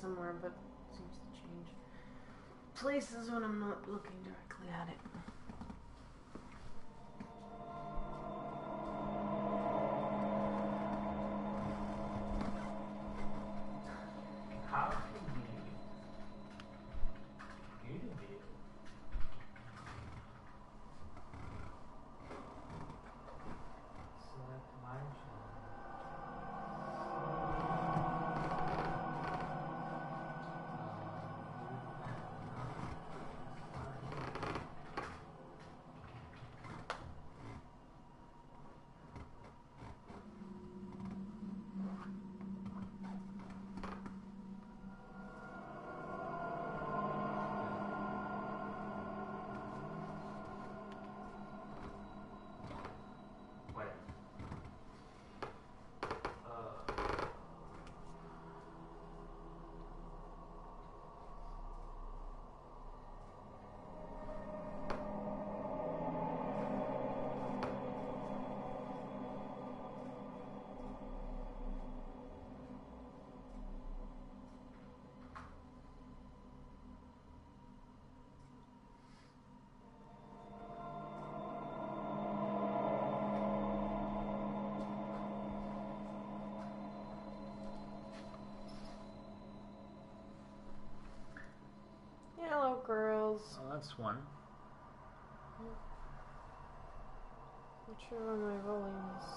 somewhere, but it seems to change places when I'm not looking directly at it. How convenient. Beautiful. Select my channel. Hello, girls. Oh, that's one. Not sure where my volume is.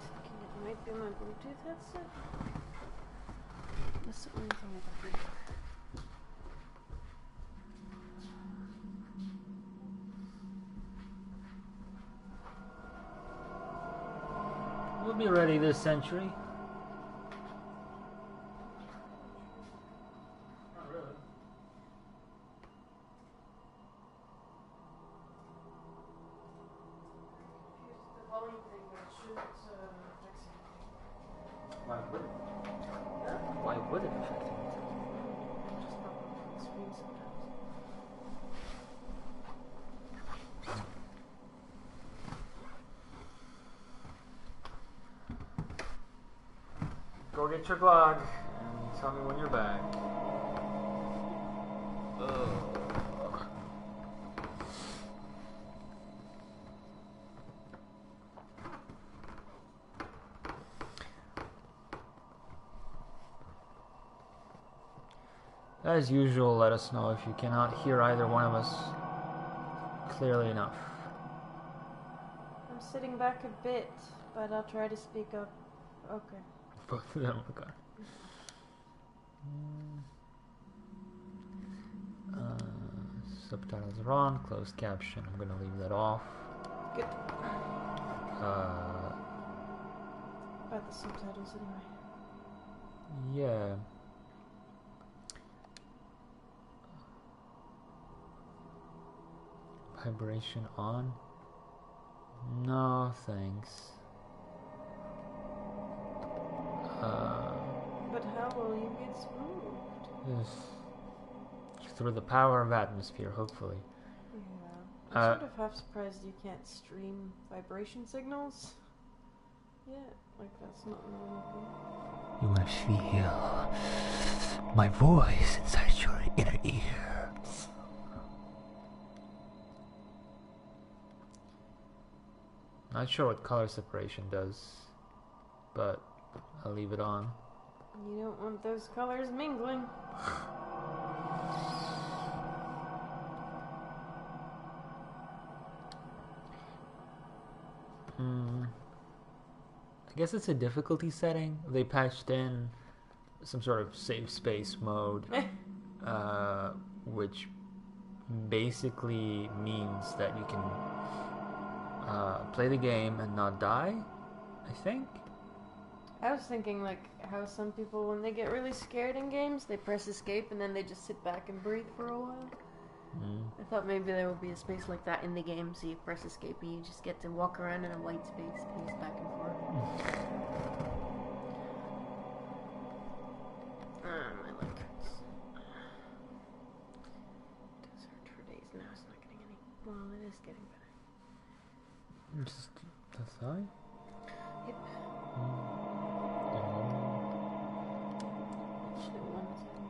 Thinking it might be my Bluetooth headset. That's the only thing I can think of. We'll be ready this century. Not really. Here's the volume thing, but it shouldn't fix anything. Why would it? Huh? Why would it affect anything? Just pop up on the screen sometimes. Go get your glog and tell me when you're back. As usual, let us know if you cannot hear either one of us clearly enough. I'm sitting back a bit, but I'll try to speak up. Okay. Both of them, okay. Subtitles are on, closed caption, I'm gonna leave that off. Good. About the subtitles anyway. Yeah. Vibration on? No, thanks. But how will you get smooth? Yes. Through the power of atmosphere, hopefully. Yeah. I'm sort of half surprised you can't stream vibration signals. Yeah, like that's not normal. You want to feel my voice inside your inner ear. Not sure what color separation does, but I'll leave it on. You don't want those colors mingling. I guess it's a difficulty setting. They patched in some sort of safe space mode, which basically means that you can play the game and not die, I think. I was thinking like how some people, when they get really scared in games, they press escape and then they just sit back and breathe for a while. I thought maybe there would be a space like that in the game, so you press escape and you just get to walk around in a white space, pace back and forth. My leg hurts. It does hurt for days now. It's not getting any. Well, it is getting better. Just the thigh? Hip. Shit, one second.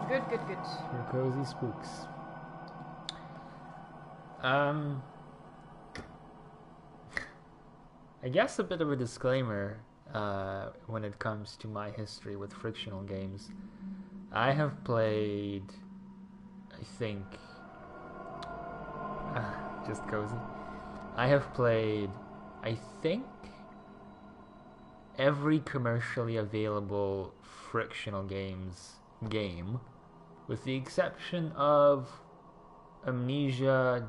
Good. For cozy spooks. I guess a bit of a disclaimer when it comes to my history with frictional games. I have played, I think, just cozy. I have played, I think, every commercially available frictional game, with the exception of Amnesia,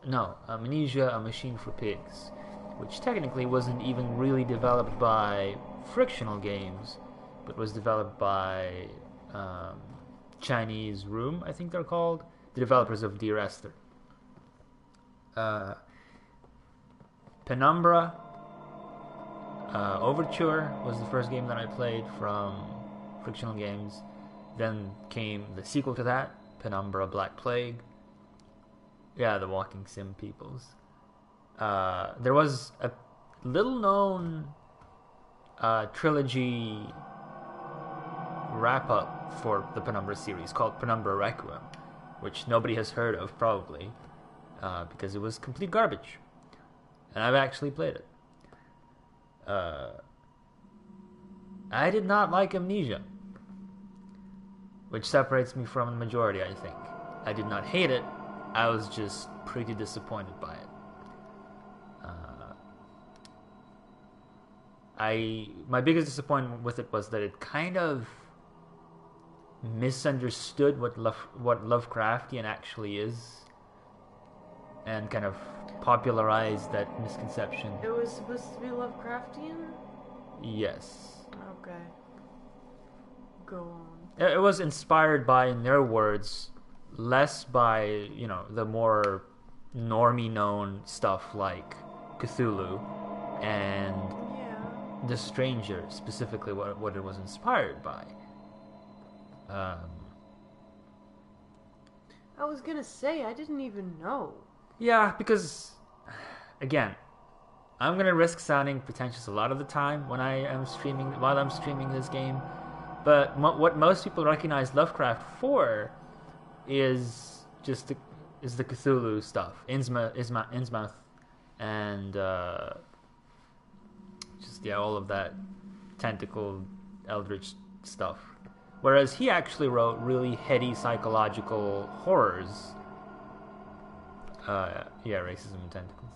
A Machine for Pigs, which technically wasn't even really developed by frictional games, but was developed by Chinese Room, I think they're called, the developers of Dear Esther. Penumbra Overture was the first game that I played from frictional games. Then came the sequel to that, Penumbra Black Plague. Yeah, the walking sim peoples. There was a little-known trilogy wrap-up for the Penumbra series called Penumbra Requiem, which nobody has heard of, probably, because it was complete garbage. And I've actually played it. I did not like Amnesia, which separates me from the majority, I think. I did not hate it, I was just pretty disappointed by it. My biggest disappointment with it was that it kind of misunderstood what Lovecraftian actually is, and kind of popularized that misconception. It was supposed to be Lovecraftian? Yes. Okay. Go on. It was inspired by, in their words, less by, the more normie known stuff like Cthulhu and The Stranger, specifically what it was inspired by. I was gonna say, I didn't even know. Yeah, because, again, I'm gonna risk sounding pretentious a lot of the time while I'm streaming this game. But what most people recognize Lovecraft for is just the Cthulhu stuff, Innsmouth, and all of that tentacle eldritch stuff. Whereas he actually wrote really heady psychological horrors. Racism and tentacles.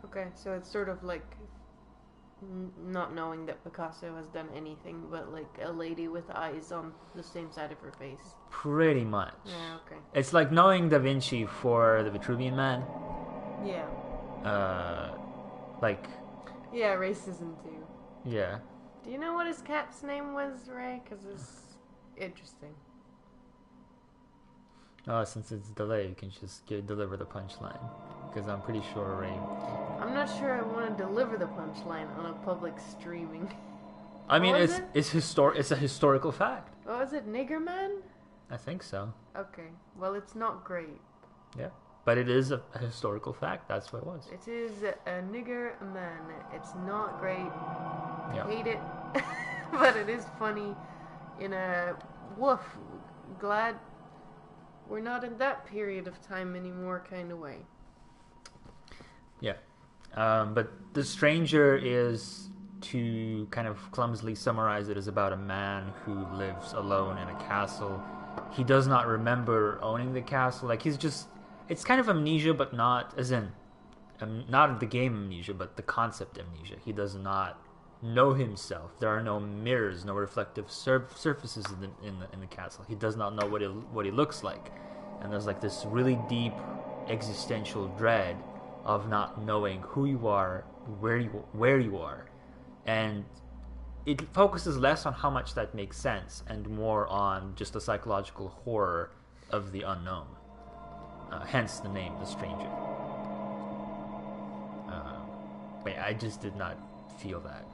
Okay, so it's sort of like not knowing that Picasso has done anything but like a lady with eyes on the same side of her face. Pretty much. Yeah, okay. It's like knowing Da Vinci for the Vitruvian Man. Yeah. Yeah, racism too. Yeah. Do you know what his cat's name was, Ray? Because it's interesting. Oh, since it's delay, you can just deliver the punchline. Because I'm pretty sure Ray... I'm not sure I want to deliver the punchline on a public streaming. I mean, it's a historical fact. What was it, Nigger Man? I think so. Okay, well, it's not great. Yeah, but it is a historical fact. That's what it was. It is a nigger man. It's not great. Yep. Hate it, but it is funny. In a woof, glad we're not in that period of time anymore kind of way. Yeah, but The Stranger is, to kind of clumsily summarize it, is about a man who lives alone in a castle. He does not remember owning the castle. Like, it's kind of amnesia, but not as in not the game amnesia, but the concept amnesia. He does not know himself. There are no mirrors, no reflective surfaces in the castle. He does not know what he looks like, and there's like this really deep existential dread of not knowing who you are, where you are, and it focuses less on how much that makes sense and more on just the psychological horror of the unknown. Hence the name, The Stranger. I just did not feel that.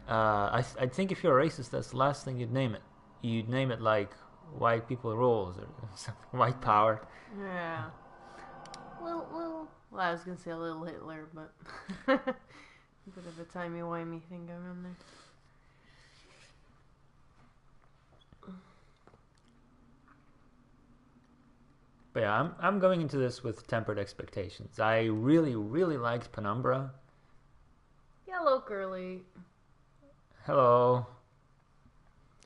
I think if you're a racist, that's the last thing you'd name it. You'd name it like white people rules or something, white power. Yeah. Well, I was gonna say a little Hitler, but a bit of a timey-wimey thing going on there. But yeah, I'm going into this with tempered expectations. I really, really liked Penumbra. Hello, Curly. Hello.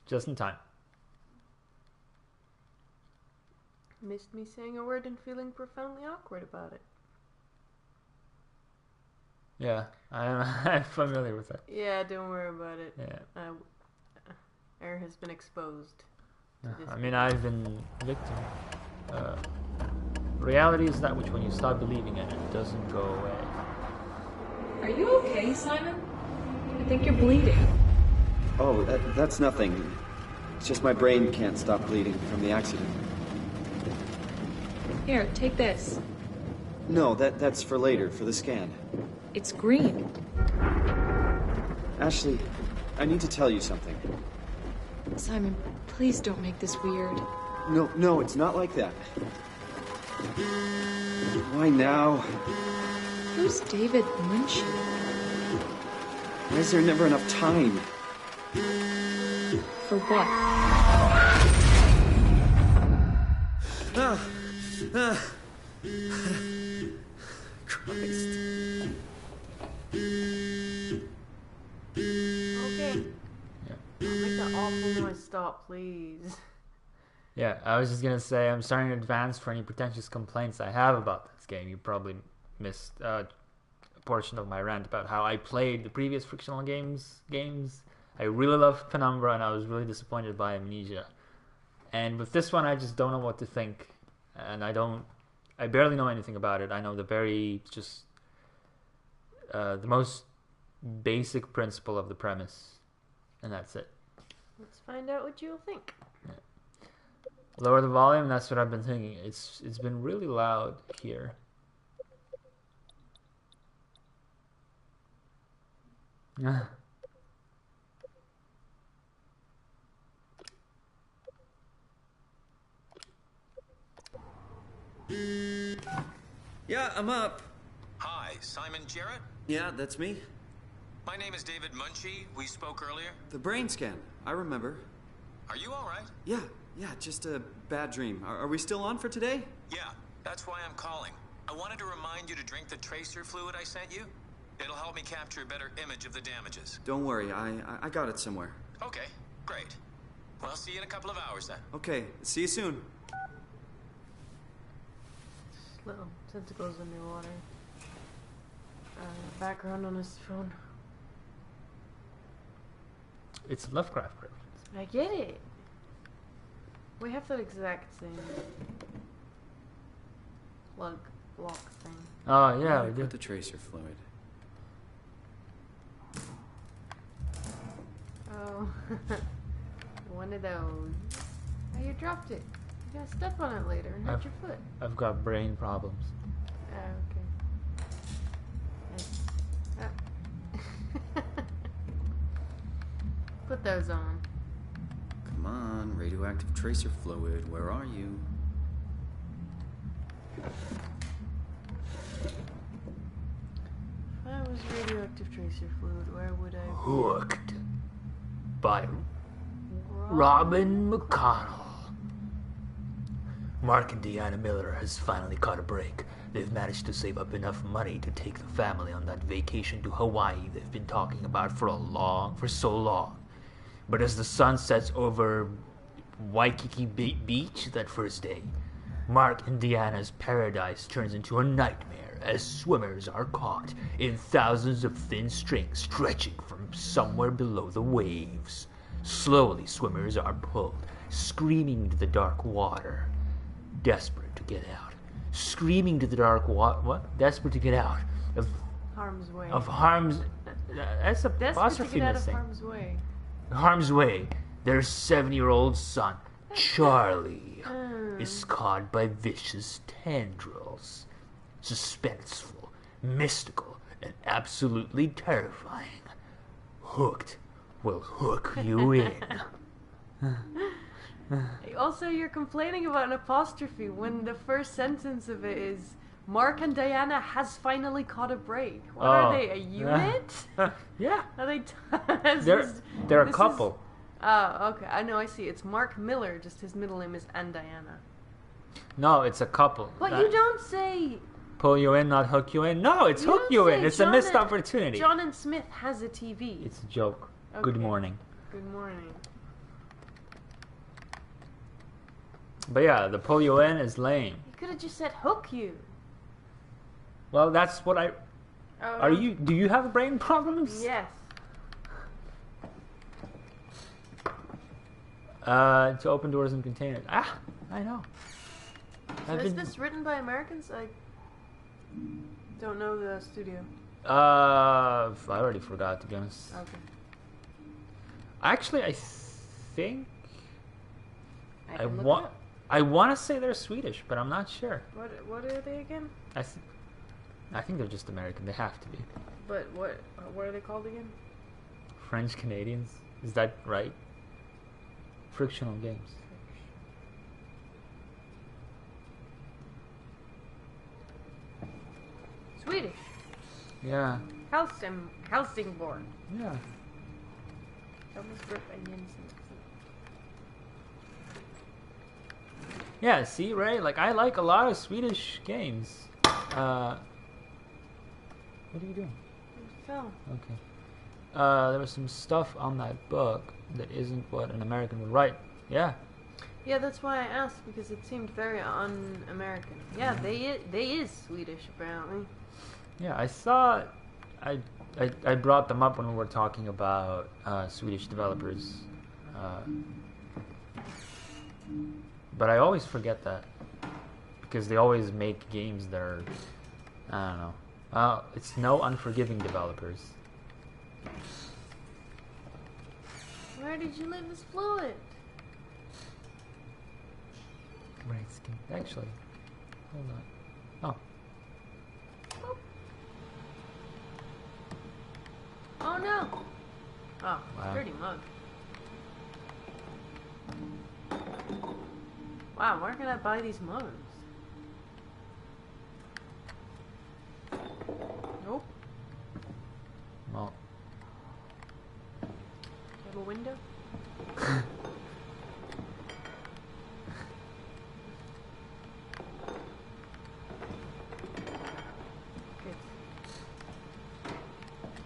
Just in time. Missed me saying a word and feeling profoundly awkward about it. Yeah, I'm familiar with that. Yeah, don't worry about it. Yeah. Air has been exposed to this. I mean, I've been victim. Reality is that which, when you stop believing in it, doesn't go away. Are you okay, Simon? I think you're bleeding. Oh, that's nothing. It's just my brain can't stop bleeding from the accident. Here, take this. No, that's for later, for the scan. It's green. Ashley, I need to tell you something. Simon, please don't make this weird. No, it's not like that. Why now? Who's David Munchie? Why is there never enough time? For what? Christ. Okay. Yeah. Make that awful noise stop, please. Yeah, I was just gonna say I'm starting to advance for any pretentious complaints I have about this game. You probably missed a portion of my rant about how I played the previous frictional games. I really loved Penumbra, and I was really disappointed by Amnesia. And with this one, I just don't know what to think, and I barely know anything about it. I know the most basic principle of the premise, and that's it. Let's find out what you'll think. Lower the volume, that's what I've been thinking. It's been really loud here. Yeah, I'm up. Hi, Simon Jarrett? Yeah, that's me. My name is David Munchie. We spoke earlier. The brain scan. I remember. Are you all right? Yeah, just a bad dream. Are we still on for today? Yeah, that's why I'm calling. I wanted to remind you to drink the tracer fluid I sent you. It'll help me capture a better image of the damages. Don't worry, I got it somewhere. Okay, great. Well, see you in a couple of hours then. Okay, see you soon. Little tentacles underwater. Background on his phone. It's a Lovecraft reference. I get it. We have that exact same plug block thing. Oh yeah, we Put do. the tracer fluid. Oh, one of those. Oh, you dropped it. You gotta step on it later and hurt your foot. I've got brain problems. Oh, okay. Put those on. Come on, radioactive tracer fluid, where are you? If I was radioactive tracer fluid, where would I be? Hooked by Robin McConnell. Mark and Deanna Miller has finally caught a break. They've managed to save up enough money to take the family on that vacation to Hawaii they've been talking about for so long. But as the sun sets over Waikiki Beach that first day, Mark and Deanna's paradise turns into a nightmare as swimmers are caught in thousands of thin strings stretching from somewhere below the waves. Slowly, swimmers are pulled, screaming into the dark water, desperate to get out. Screaming to the dark water. What? Desperate to get out of Harm's way. That's a Desperate to apostrophe get out of missing. harm's way. Harm's way, their 7-year-old son, Charlie, is caught by vicious tendrils. Suspenseful, mystical, and absolutely terrifying. Hooked will hook you in. Also, you're complaining about an apostrophe when the first sentence of it is Mark and Diana has finally caught a break. What are they, a unit? Yeah. Are they? They're a couple. Oh, okay. I know. I see. It's Mark Miller. Just his middle name is and Diana. No, it's a couple. But you don't say. Pull you in, not hook you in. No, it's hook you in. It's a missed opportunity. John and Smith has a TV. It's a joke. Okay. Good morning. Good morning. But yeah, the pull you in is lame. You could have just said hook you. Well, that's what I... Do you have brain problems? Yes. To open doors and containers. Ah, I know. So is this written by Americans? I don't know the studio. I already forgot, to be honest. Okay. Actually, I think... I want to say they're Swedish, but I'm not sure. What are they again? I think they're just American. They have to be. But what are they called again? French Canadians. Is that right? Frictional games. Swedish. Yeah. Helsingborg. Yeah. Yeah, see, Ray? Like, I like a lot of Swedish games. What are you doing? It fell. Okay. There was some stuff on that book that isn't what an American would write. Yeah. Yeah, that's why I asked, because it seemed very un-American. Yeah, they is Swedish, apparently. Yeah, I saw... I brought them up when we were talking about Swedish developers. But I always forget that. Because they always make games that are... I don't know. It's no unforgiving developers. Where did you leave this fluid? Right, skin. Actually, hold on. Oh. Oh no! Oh, Wow. dirty mug. Wow, where can I buy these mugs? Nope. Well. Have a window?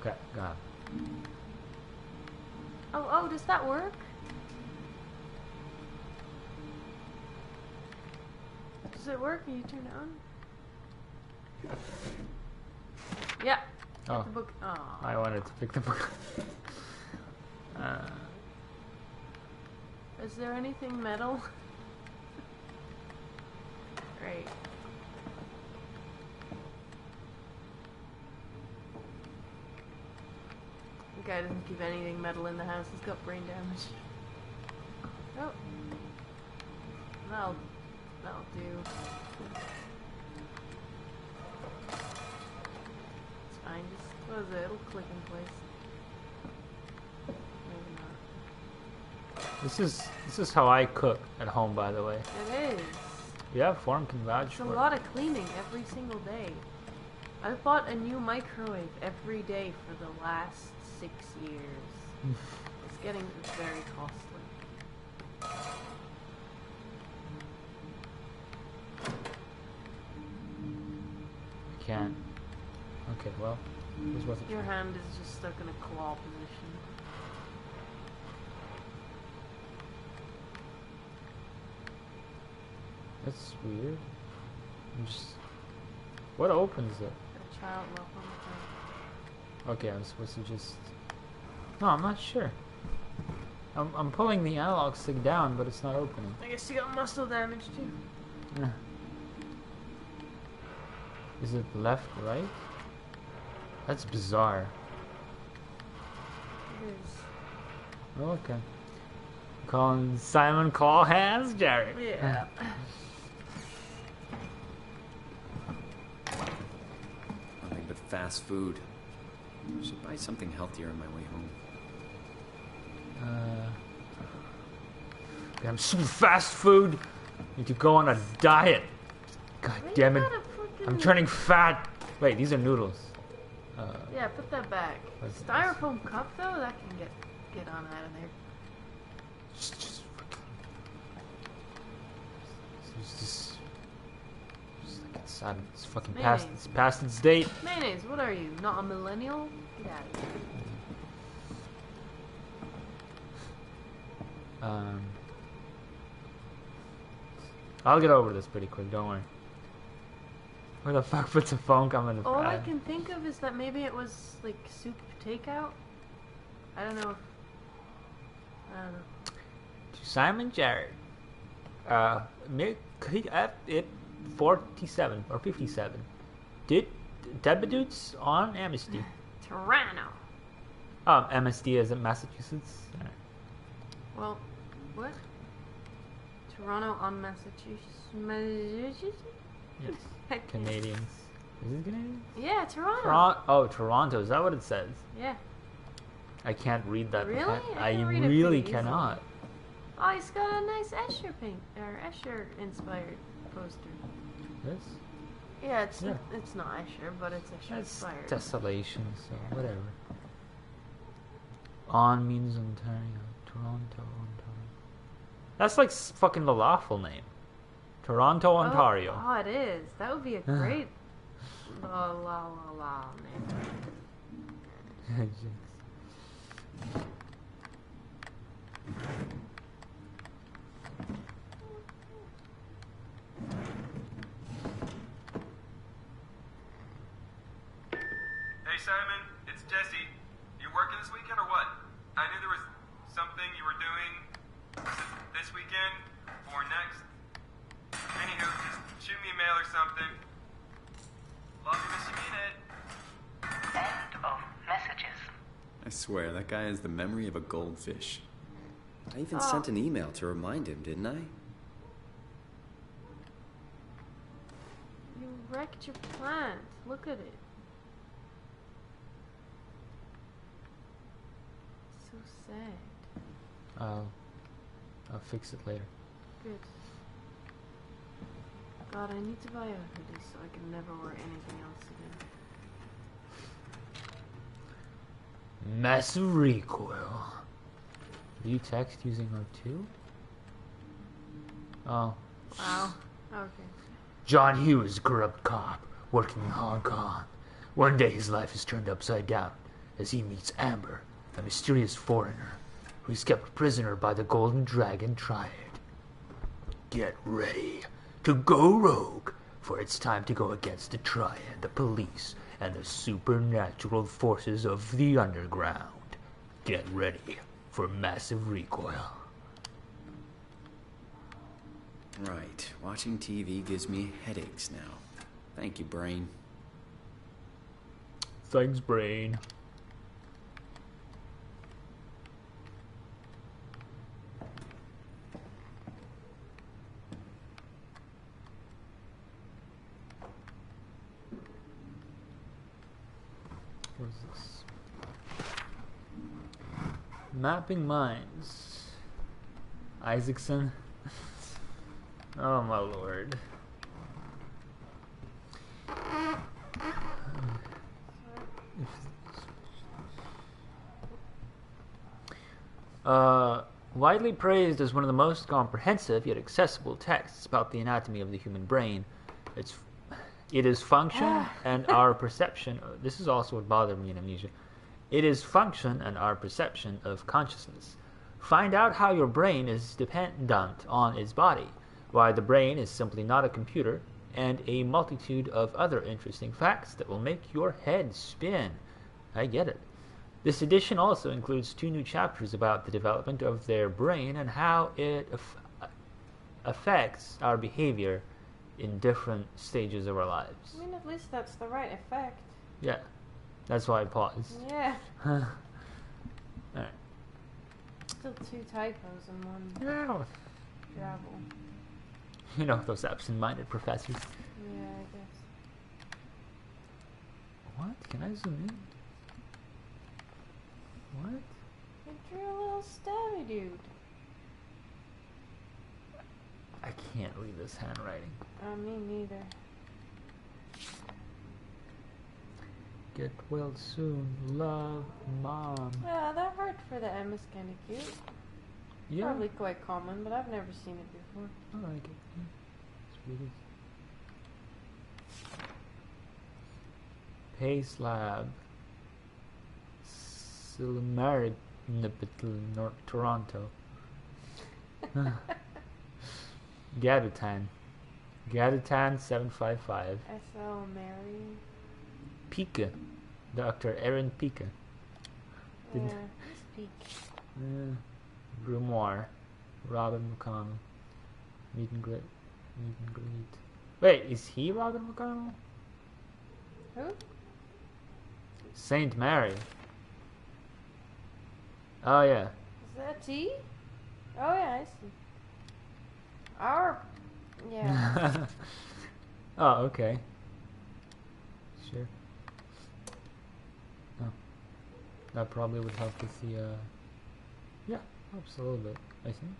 Okay, got it. Oh, does that work? Does it work when you turn it on? Yeah. Oh. The book. Oh. I wanted to pick the book. Is there anything metal? Great. The guy doesn't keep anything metal in the house. He's got brain damage. Oh. That'll do. It's fine. Just close it. It'll click in place. Maybe not. This is how I cook at home, by the way. It is. Yeah, Form can vouch It's a for it. lot of cleaning every single day. I've bought a new microwave every day for the last 6 years. It's getting very costly. I can't. Okay, well, it was worth a Your try. hand is just stuck in a claw position. That's weird. What opens it? A child lock on the Okay, I'm supposed to just... No, I'm not sure. I'm pulling the analog stick down, but it's not opening. I guess you got muscle damage too. Yeah. Is it left, right? That's bizarre. It is. Oh, okay. Calling Simon Claw Hands, Jerry. Yeah. Nothing but fast food. Should buy something healthier on my way home. I'm super fast food. Need to go on a diet. God damn it. I'm turning fat. Wait, these are noodles. Yeah, put that back. What's Styrofoam cup though, that can get on out of there. Just like it's fucking past. It's past its date. Mayonnaise, what are you? Not a millennial? Get out of here. I'll get over this pretty quick. Don't worry. Where the fuck puts a phone coming? All I can think of is that maybe it was like soup takeout. I don't know. To Simon Jarrett. It 47 or 57. Did Debuts on Amnesty. Toronto. Oh, MSD is in Massachusetts. Well, what? Toronto on Massachusetts? Yes. Canadians. Is it Canadians? Yeah, Toronto. Toronto. Is that what it says? Yeah. I can't read that. Really? I can read it really pretty cannot. easily. Oh, he's got a nice Escher Escher inspired poster. This? Yeah, it's Yeah. it's not Escher, but it's Escher That's inspired. desolation, so whatever. On means Ontario. Toronto, Ontario. That's like fucking the lawful name. Toronto, Ontario. Oh, it is. That would be a great la name. Hey Simon, it's Jesse. You working this weekend or what? I knew there was something you were doing this weekend or next. Anywho, just shoot me a mail or something. Love you, miss you, mean it. End of messages. I swear, that guy has the memory of a goldfish. I even sent an email to remind him, didn't I? You wrecked your plant. Look at it. So sad. I'll fix it later. Good. God, I need to buy a hoodie so I can never wear anything else again. Massive recoil. Do you text using R2? Oh. Wow. Okay. John Hughes, corrupt cop, working in Hong Kong. One day his life is turned upside down as he meets Amber, a mysterious foreigner who is kept prisoner by the Golden Dragon Triad. Get ready to go rogue, for it's time to go against the Triad, the police, and the supernatural forces of the underground. Get ready for massive recoil. Right. Watching TV gives me headaches now. Thank you, brain. Thanks, brain. What is this? Mapping Minds. Isaacson. Oh my lord. Widely praised as one of the most comprehensive yet accessible texts about the anatomy of the human brain, it is function and our perception. This is also what bothered me in Amnesia. It is function and our perception of consciousness. Find out how your brain is dependent on its body, why the brain is simply not a computer, and a multitude of other interesting facts that will make your head spin. I get it. This edition also includes 2 new chapters about the development of their brain and how it affects our behavior in different stages of our lives. I mean, at least that's the right effect. Yeah, that's why I paused. Yeah. Alright. Still 2 typos in one Yeah. travel. You know, those absent-minded professors. Yeah, I guess. What? Can I zoom in? What? You drew a little stabby dude. I can't read this handwriting. Me neither. Get well soon. Love, Mom. Yeah, that heart for the M is kind of cute. Yeah. Probably quite common, but I've never seen it before. I like it. Yeah. It's really Pace Lab. SOMAbody, Toronto. Gadatan 755. SL Mary. Pika. Dr. Aaron Pika. Yeah, speak. Grimoire. Robin McConnell. Meet and greet. Wait, is he Robin McConnell? Who? Saint Mary. Oh yeah. Is that T? Oh yeah, I see. Our. Yeah. Oh, okay. Sure. Oh. That probably would help with the, yeah, helps a little bit, I think.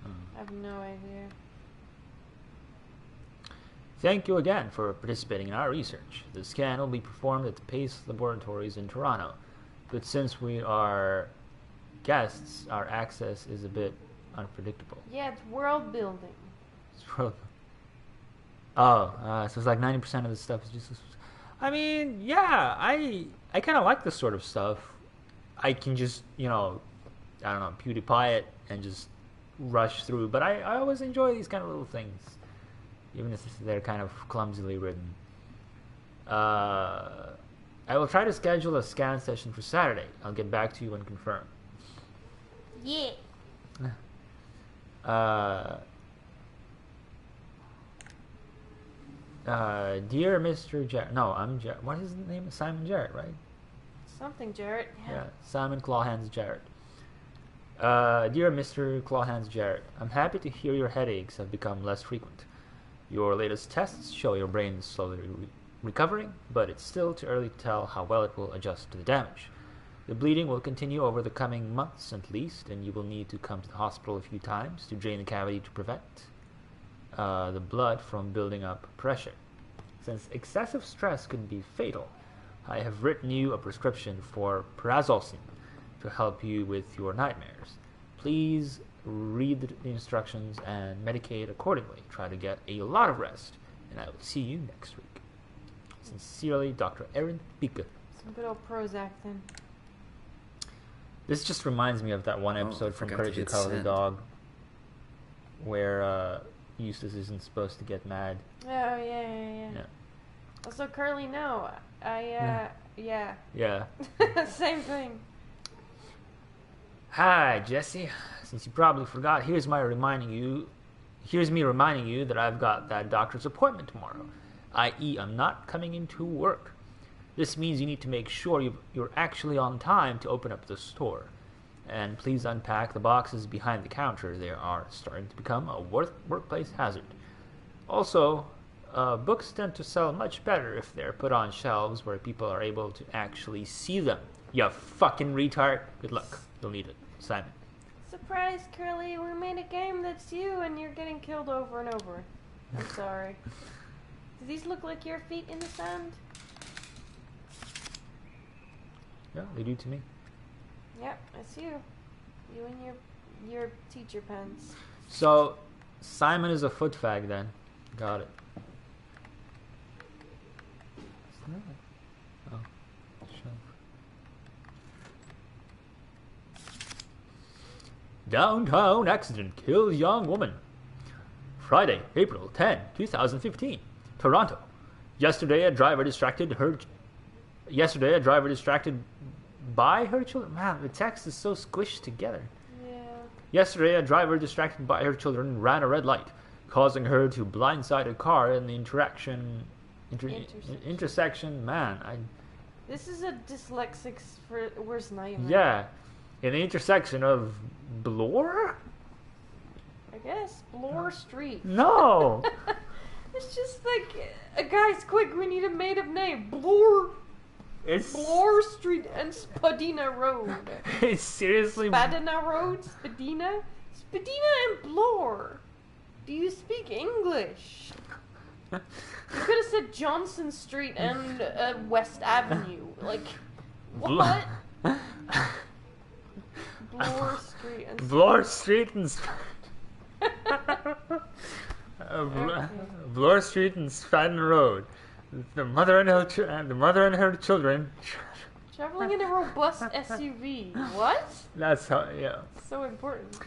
I have no idea. Thank you again for participating in our research. The scan will be performed at the Pace Laboratories in Toronto, but since we are guests, our access is a bit unpredictable. Yeah, it's world building. So it's like 90% of the stuff is just... I mean, yeah, I kind of like this sort of stuff. I can just, I don't know, PewDiePie it and just rush through. But I always enjoy these kind of little things, even if they're kind of clumsily written. I will try to schedule a scan session for Saturday. I'll get back to you when confirmed. Yeah. Dear Mr. Jarrett. No, I'm Jarrett. What is the name? Simon Jarrett, right? Something Jarrett. Yeah, Simon Clawhands Jarrett. Dear Mr. Clawhands Jarrett, I'm happy to hear your headaches have become less frequent. Your latest tests show your brain is slowly recovering, but it's still too early to tell how well it will adjust to the damage. The bleeding will continue over the coming months at least, and you will need to come to the hospital a few times to drain the cavity to prevent the blood from building up pressure. Since excessive stress could be fatal, I have written you a prescription for Prazosin to help you with your nightmares. Please read the instructions and medicate accordingly. Try to get a lot of rest, and I will see you next week. Sincerely, Dr. Aaron Pika. Some good old Prozac then. This just reminds me of that one episode from Courage the Cowardly Dog where Eustace isn't supposed to get mad. Oh, yeah. Also, Curly, no. Yeah. Yeah. Same thing. Hi, Jesse. Since you probably forgot, here's me reminding you that I've got that doctor's appointment tomorrow, i.e. I'm not coming into work. This means you need to make sure you're actually on time to open up the store. And please unpack the boxes behind the counter. They are starting to become a workplace hazard. Also, books tend to sell much better if they're put on shelves where people are able to actually see them. You fucking retard. Good luck. You'll need it. Simon. Surprise, Curly. We made a game that's you and you're getting killed over and over. I'm sorry. Do these look like your feet in the sand? Yeah, they do to me. Yep, it's you. You and your teacher pants. So, Simon is a foot fag then. Got it. Oh, shelf. Downtown accident kills young woman. Friday, April 10, 2015. Toronto. Yesterday, a driver distracted by her children. Man, the text is so squished together. Yeah. Yesterday, a driver distracted by her children ran a red light, causing her to blindside a car in the intersection. Man, This is a dyslexic's worst nightmare. yeah, in the intersection of Bloor? I guess Bloor Street. No. It's just like, guys, quick, we need a made-up name. Bloor. It's Bloor Street and Spadina Road. It's seriously. Spadina Road? Spadina? Spadina and Bloor. Do you speak English? You could have said Johnson Street and West Avenue. Like, what? Bloor Street and Bloor Street and Bloor Street and Spadina Road. The mother and her children. Traveling in a robust SUV. What? That's how. Yeah. So important.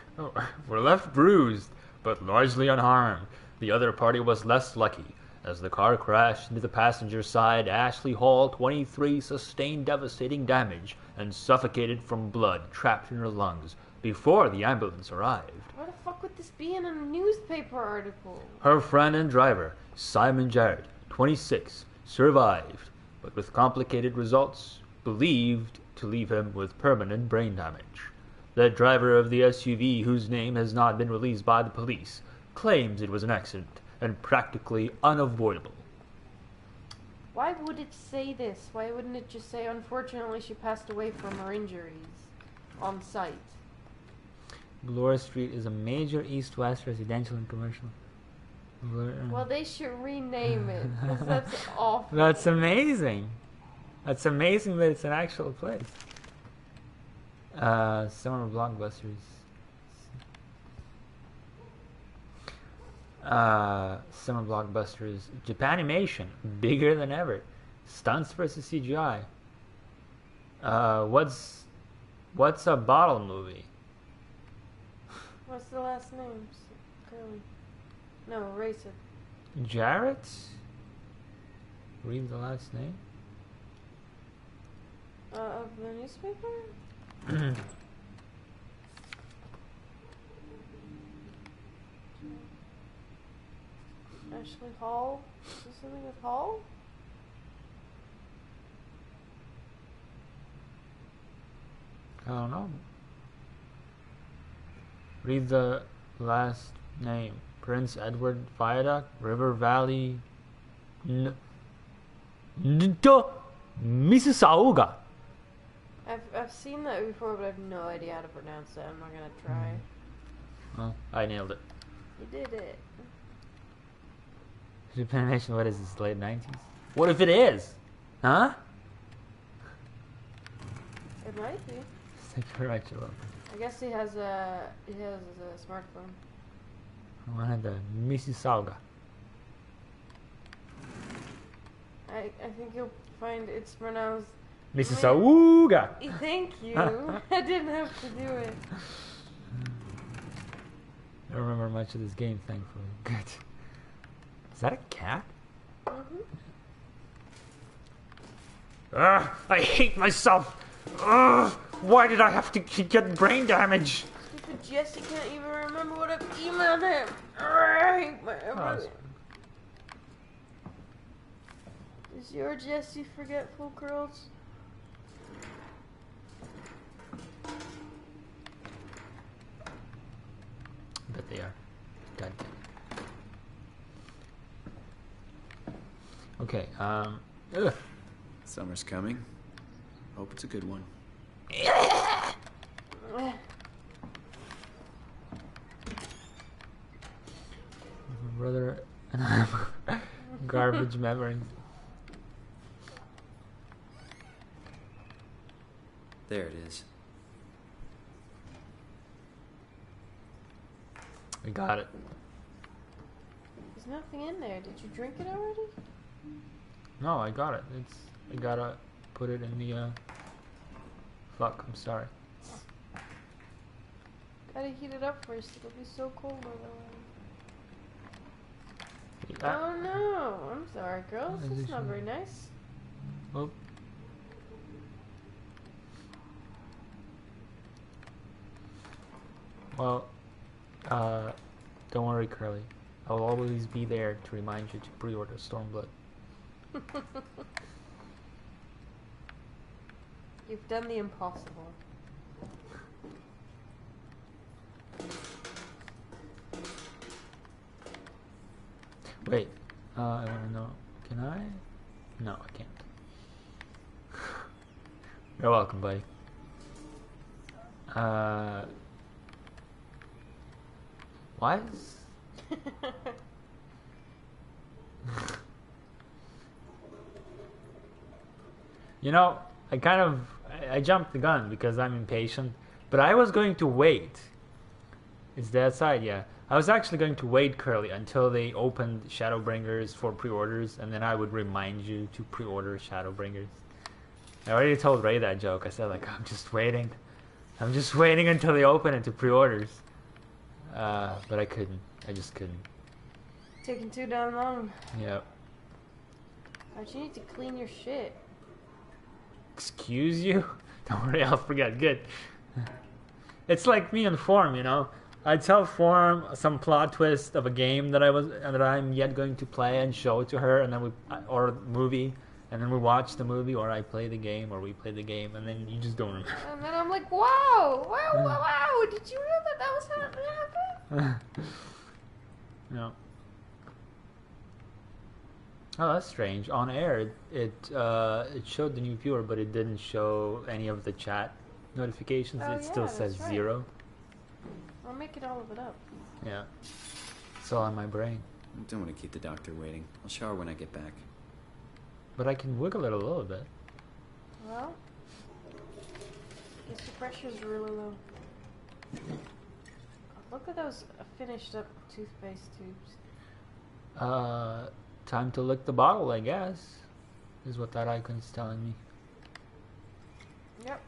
Were left bruised, but largely unharmed. The other party was less lucky. As the car crashed into the passenger side, Ashley Hall, 23, sustained devastating damage and suffocated from blood trapped in her lungs before the ambulance arrived. Why the fuck would this be in a newspaper article? Her friend and driver, Simon Jarrett, 26, survived, but with complicated results, believed to leave him with permanent brain damage. The driver of the SUV, whose name has not been released by the police, claims it was an accident and practically unavoidable. Why would it say this? Why wouldn't it just say, unfortunately, she passed away from her injuries on site? Bloor Street is a major east-west residential and commercial. Well, they should rename it, 'cause that's awful. That's amazing. That's amazing that it's an actual place. Summer blockbusters. Summer blockbusters. Japanimation, bigger than ever. Stunts versus CGI. What's a bottle movie? What's the last name? Curly. No, erase it. Jarrett? Read the last name. Of the newspaper? Ashley Hall? Is this something with Hall? I don't know. Read the last name. Prince Edward Viaduct, River Valley, Mississauga. I've seen that before, but I have no idea how to pronounce it. I'm not gonna try. Well, I nailed it. You did it. Japanimation, what is this, late 90s? What if it is? Huh? It might be. Right, Joel. I guess he has a smartphone. I wanted the Mississauga. I think you'll find it's pronounced Mississauga! Thank you. I didn't have to do it. I don't remember much of this game, thankfully. Good. Is that a cat? Mm-hmm. I hate myself! Why did I have to get brain damage? Stupid Jesse can't even remember what I've emailed him. I hate my everything. Is your Jesse forgetful curls? Bet they are. God damn it. Okay, ugh. Summer's coming. Hope it's a good one. My brother and I have garbage memories. There it is. We got it. There's nothing in there. Did you drink it already? No, I got it. I gotta put it in the, fuck, I'm sorry. Gotta heat it up first. It'll be so cold otherwise. Oh no! I'm sorry, girls. It's not very nice. Oh. Well, don't worry, Curly. I'll always be there to remind you to pre-order Stormblood. You've done the impossible. Wait, I want to know. Can I? No, I can't. You're welcome, buddy. Why is... You know, I jumped the gun because I'm impatient, but I was going to wait. It's that side, yeah. I was actually going to wait, Curly, until they opened Shadowbringers for pre-orders, and then I would remind you to pre-order Shadowbringers. I already told Ray that joke. I said, like, I'm just waiting until they open it to pre-orders. But I couldn't. I just couldn't. Taking too damn long. Yep. Alright, you need to clean your shit. Excuse you? Don't worry, I'll forget. Good. It's like me and Form, you know. I tell Form some plot twist of a game that I'm yet going to play and show it to her, and then or movie, and then we watch the movie, or I play the game, or we play the game, and then you just don't remember. And then I'm like, wow! Did you know that was happening? No. Oh, that's strange. On air, it showed the new viewer, but it didn't show any of the chat notifications. Oh, it still yeah, says that's right. 0. I'll make it all of it up. Yeah. It's all in my brain. I don't want to keep the doctor waiting. I'll shower when I get back. But I can wiggle it a little bit. Well, guess the pressure's really low. Look at those finished up toothpaste tubes. Time to lick the bottle, I guess, is what that icon's telling me. Yep.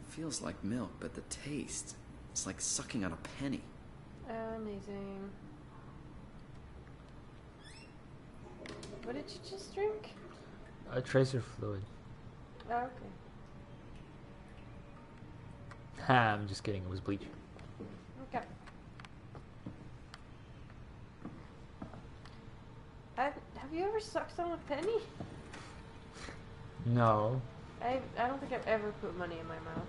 Feels like milk, but the taste, it's like sucking on a penny. Amazing. What did you just drink? A tracer fluid. Oh, okay. I'm just kidding, it was bleach. Okay. Have you ever sucked on a penny? No. I don't think I've ever put money in my mouth.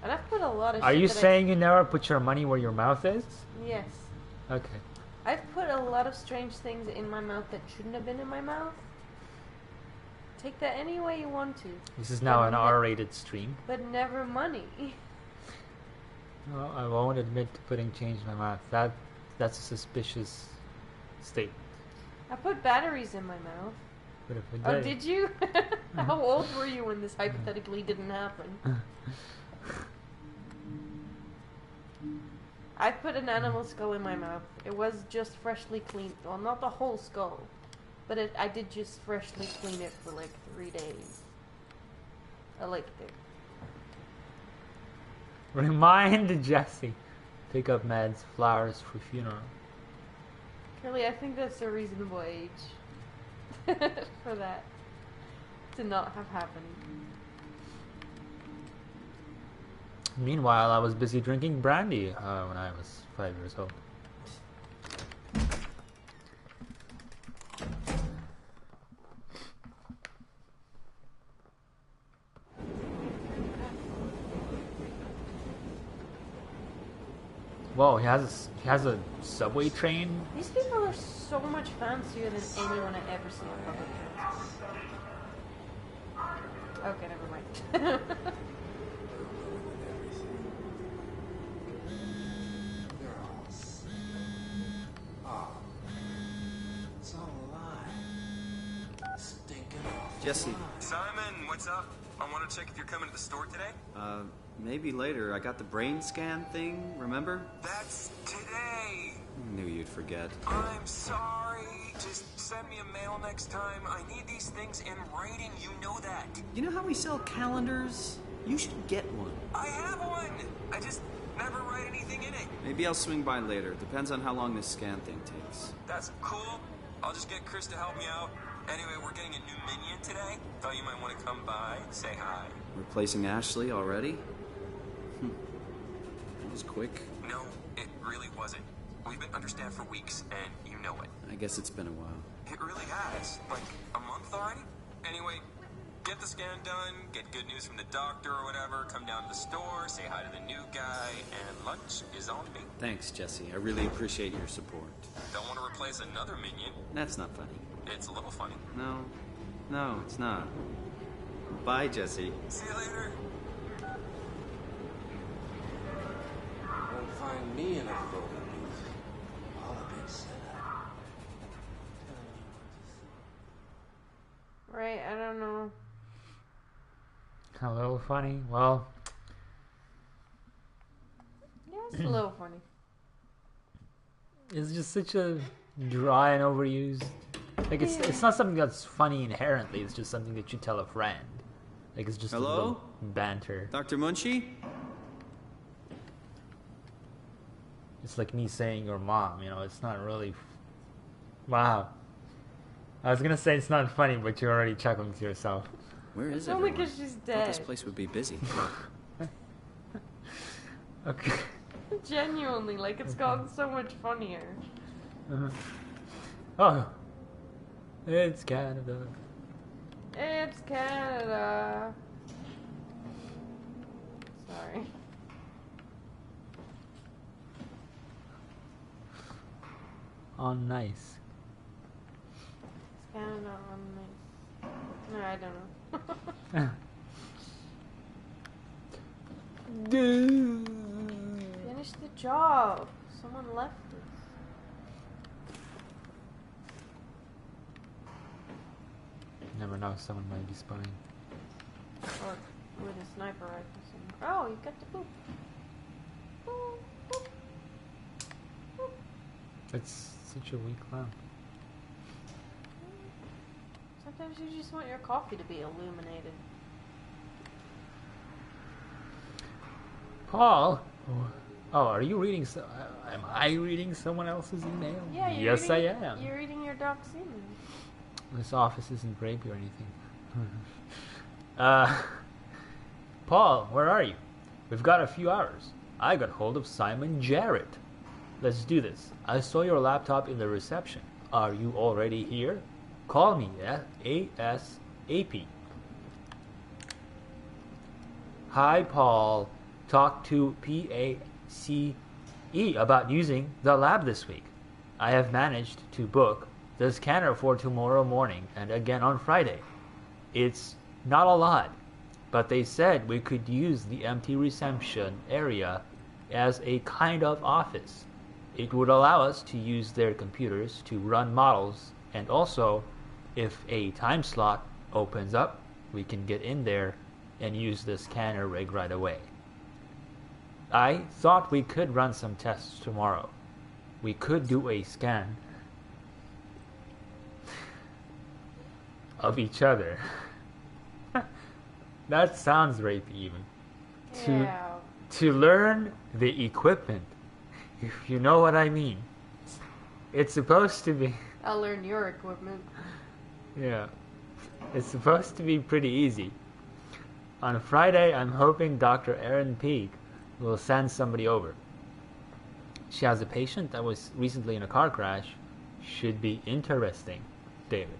And I've put a lot of Are shit you that saying you never put your money where your mouth is? Yes. Okay. I've put a lot of strange things in my mouth that shouldn't have been in my mouth. Take that any way you want to. This is now an R-rated stream. But never money. No, I won't admit to putting change in my mouth. That's a suspicious statement. I put batteries in my mouth. But if it Oh, did you? How old were you when this hypothetically didn't happen? I put an animal skull in my mouth. It was just freshly cleaned. Well, not the whole skull. But I did just freshly clean it for like 3 days. I liked it. Remind Jesse. Pick up meds, flowers for funeral. Curly, I think that's a reasonable age for that to not have happened. Meanwhile, I was busy drinking brandy when I was 5 years old. Whoa, he has a subway train. These people are so much fancier than anyone I ever seen on public transport. Okay, never mind. Jesse, Simon, what's up? I want to check if you're coming to the store today. maybe later. I got the brain scan thing, remember? That's today. Knew you'd forget. I'm sorry. Just send me a mail next time. I need these things in writing. You know that. You know how we sell calendars? You should get one. I have one. I just never write anything in it. Maybe I'll swing by later. Depends on how long this scan thing takes. That's cool. I'll just get Chris to help me out. Anyway, we're getting a new minion today. Thought you might want to come by, say hi. Replacing Ashley already? That was quick. No, it really wasn't. We've been understaffed for weeks, and you know it. I guess it's been a while. It really has. Like, a month already? Anyway, Get the scan done, get good news from the doctor or whatever, come down to the store, say hi to the new guy, and lunch is on me. Thanks, Jesse. I really appreciate your support. Don't want to replace another minion. That's not funny. It's a little funny. No, it's not. Bye, Jesse. See you later. Won't find me in a photo booth. All a big setup. Right, I don't know. A little funny. Well, Yeah, it's a little funny. it's just such a dry and overused. Like it's not something that's funny inherently. It's just something that you tell a friend. Like it's just a Hello? little banter. Dr. Munchie? It's like me saying your mom. You know, it's not really. Wow. I was gonna say it's not funny, but you're already chuckling to yourself. Where is It's only everyone? because she's I thought dead. this place would be busy. Okay. Genuinely, like it's gotten so much funnier. Oh, it's Canada. It's Canada. Sorry. On nice. It's Canada on nice. No, I don't know. Finish the job. Someone left it. Never know, someone might be spying. Or with a sniper rifle somewhere. Oh, you got the poop. Boop, boop, boop. It's such a weak lamp. Sometimes you just want your coffee to be illuminated. Paul? Oh, are you reading? Am I reading someone else's email? Yeah, you're yes, reading, I am. You're reading your doc's email. This office isn't rapey or anything. Paul, where are you? We've got a few hours. I got hold of Simon Jarrett. Let's do this. I saw your laptop in the reception. Are you already here? Call me ASAP. Hi, Paul. Talk to PACE about using the lab this week. I have managed to book the scanner for tomorrow morning and again on Friday. It's not a lot, but they said we could use the empty reception area as a kind of office. It would allow us to use their computers to run models, and also, if a time slot opens up, we can get in there and use the scanner rig right away. I thought we could run some tests tomorrow. We could do a scan of each other. That sounds rapey even. Yeah. To learn the equipment, if you know what I mean. It's supposed to be... I'll learn your equipment. Yeah. It's supposed to be pretty easy. On Friday, I'm hoping Dr. Erin Peake will send somebody over. She has a patient that was recently in a car crash. Should be interesting, David.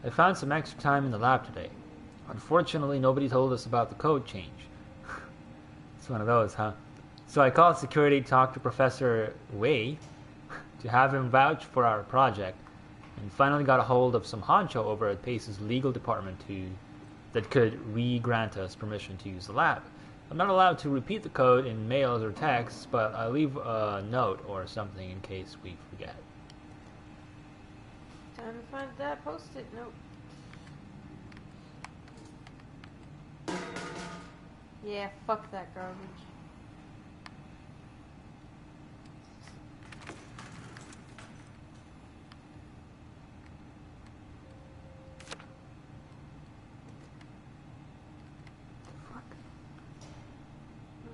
I found some extra time in the lab today. Unfortunately, nobody told us about the code change. It's one of those, huh? So I called security, talked to Professor Wei to have him vouch for our project, and finally got a hold of some honcho over at Pace's legal department that could re-grant us permission to use the lab. I'm not allowed to repeat the code in mails or texts, but I'll leave a note or something in case we forget. Time to find that post-it note. Yeah, fuck that garbage.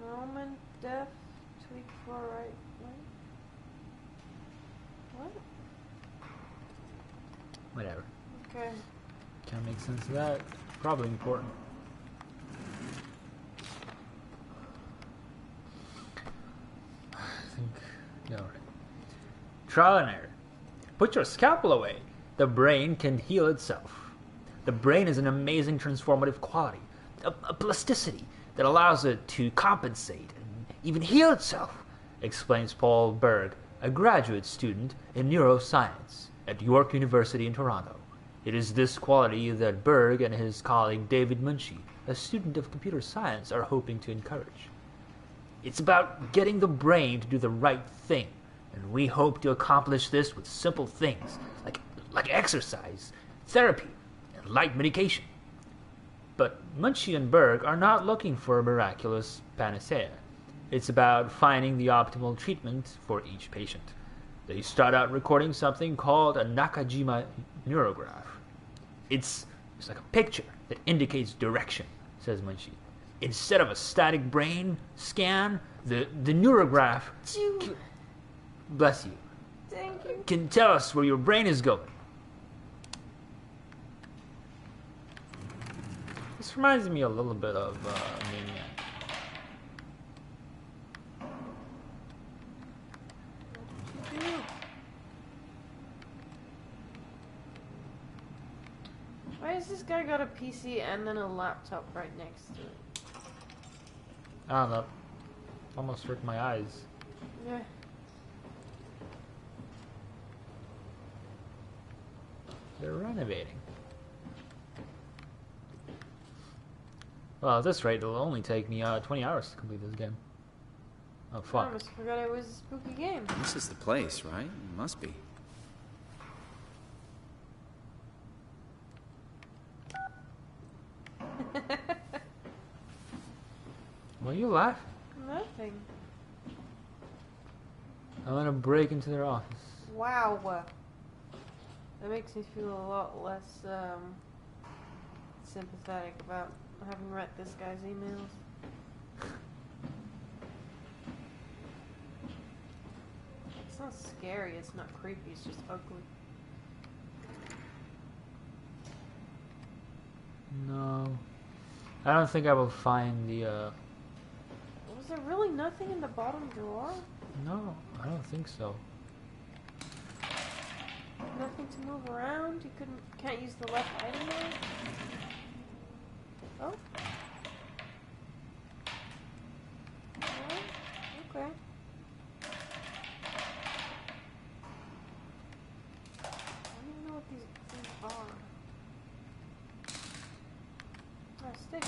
Roman death, tweak for right wing. What? Whatever. Okay. Can't make sense of that. Probably important. I think... Yeah, alright. Trial and error. Put your scalpel away. The brain can heal itself. The brain is an amazing transformative quality, a plasticity that allows it to compensate and even heal itself, explains Paul Berg, a graduate student in neuroscience at York University in Toronto. It is this quality that Berg and his colleague David Munchie, a student of computer science, are hoping to encourage. It's about getting the brain to do the right thing, and we hope to accomplish this with simple things like exercise, therapy, and light medication. But Munchie and Berg are not looking for a miraculous panacea. It's about finding the optimal treatment for each patient. They start out recording something called a Nakajima neurograph. It's like a picture that indicates direction, says Munchie. Instead of a static brain scan, the neurograph bless you. Thank you. Can tell us where your brain is going. This reminds me a little bit of Maniac. Why has this guy got a PC and then a laptop right next to it? I don't know. Almost hurt my eyes. Yeah. They're renovating. Well, at this rate, it'll only take me 20 hours to complete this game. Oh, I fuck. almost forgot it was a spooky game. This is the place, right? It must be. Why are you laughing? Nothing. I'm gonna break into their office. Wow. That makes me feel a lot less sympathetic about having read this guy's emails. It's not scary, it's not creepy, it's just ugly. No. I don't think I will find the, Was there really nothing in the bottom drawer? No, I don't think so. Nothing to move around? You can't use the left item there? Oh? Oh, okay. I don't even know what these things are. Oh, stick.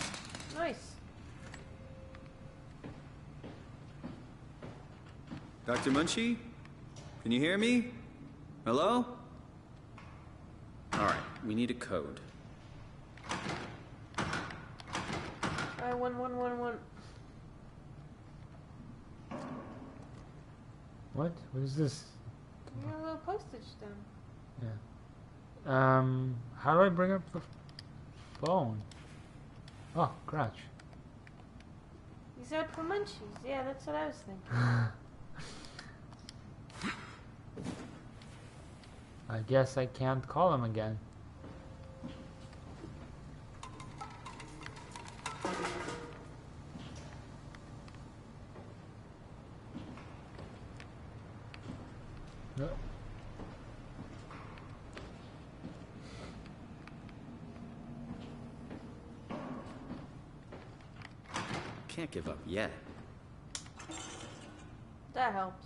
Nice. Dr. Munchie? Can you hear me? Hello? Alright, we need a code. 1111. What? What is this? You have a little postage stamp. Yeah. How do I bring up the phone? Oh, crouch. He's out for munchies. Yeah, that's what I was thinking. I guess I can't call him again. No. Can't give up yet. That helps.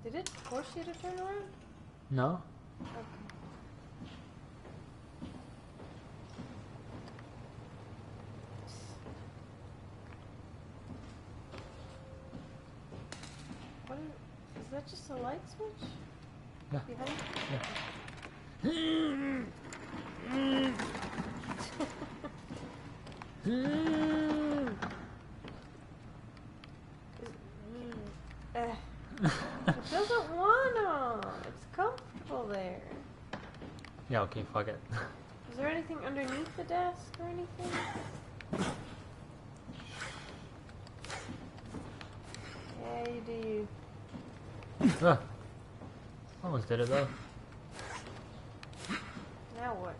Did it force you to turn around? No? Okay. What is that just a light switch? Yeah. Behind It doesn't wanna. It's comfortable there. Yeah, okay, fuck it. Is there anything underneath the desk or anything? Yeah, you do you. Ah. Almost did it though. Now what?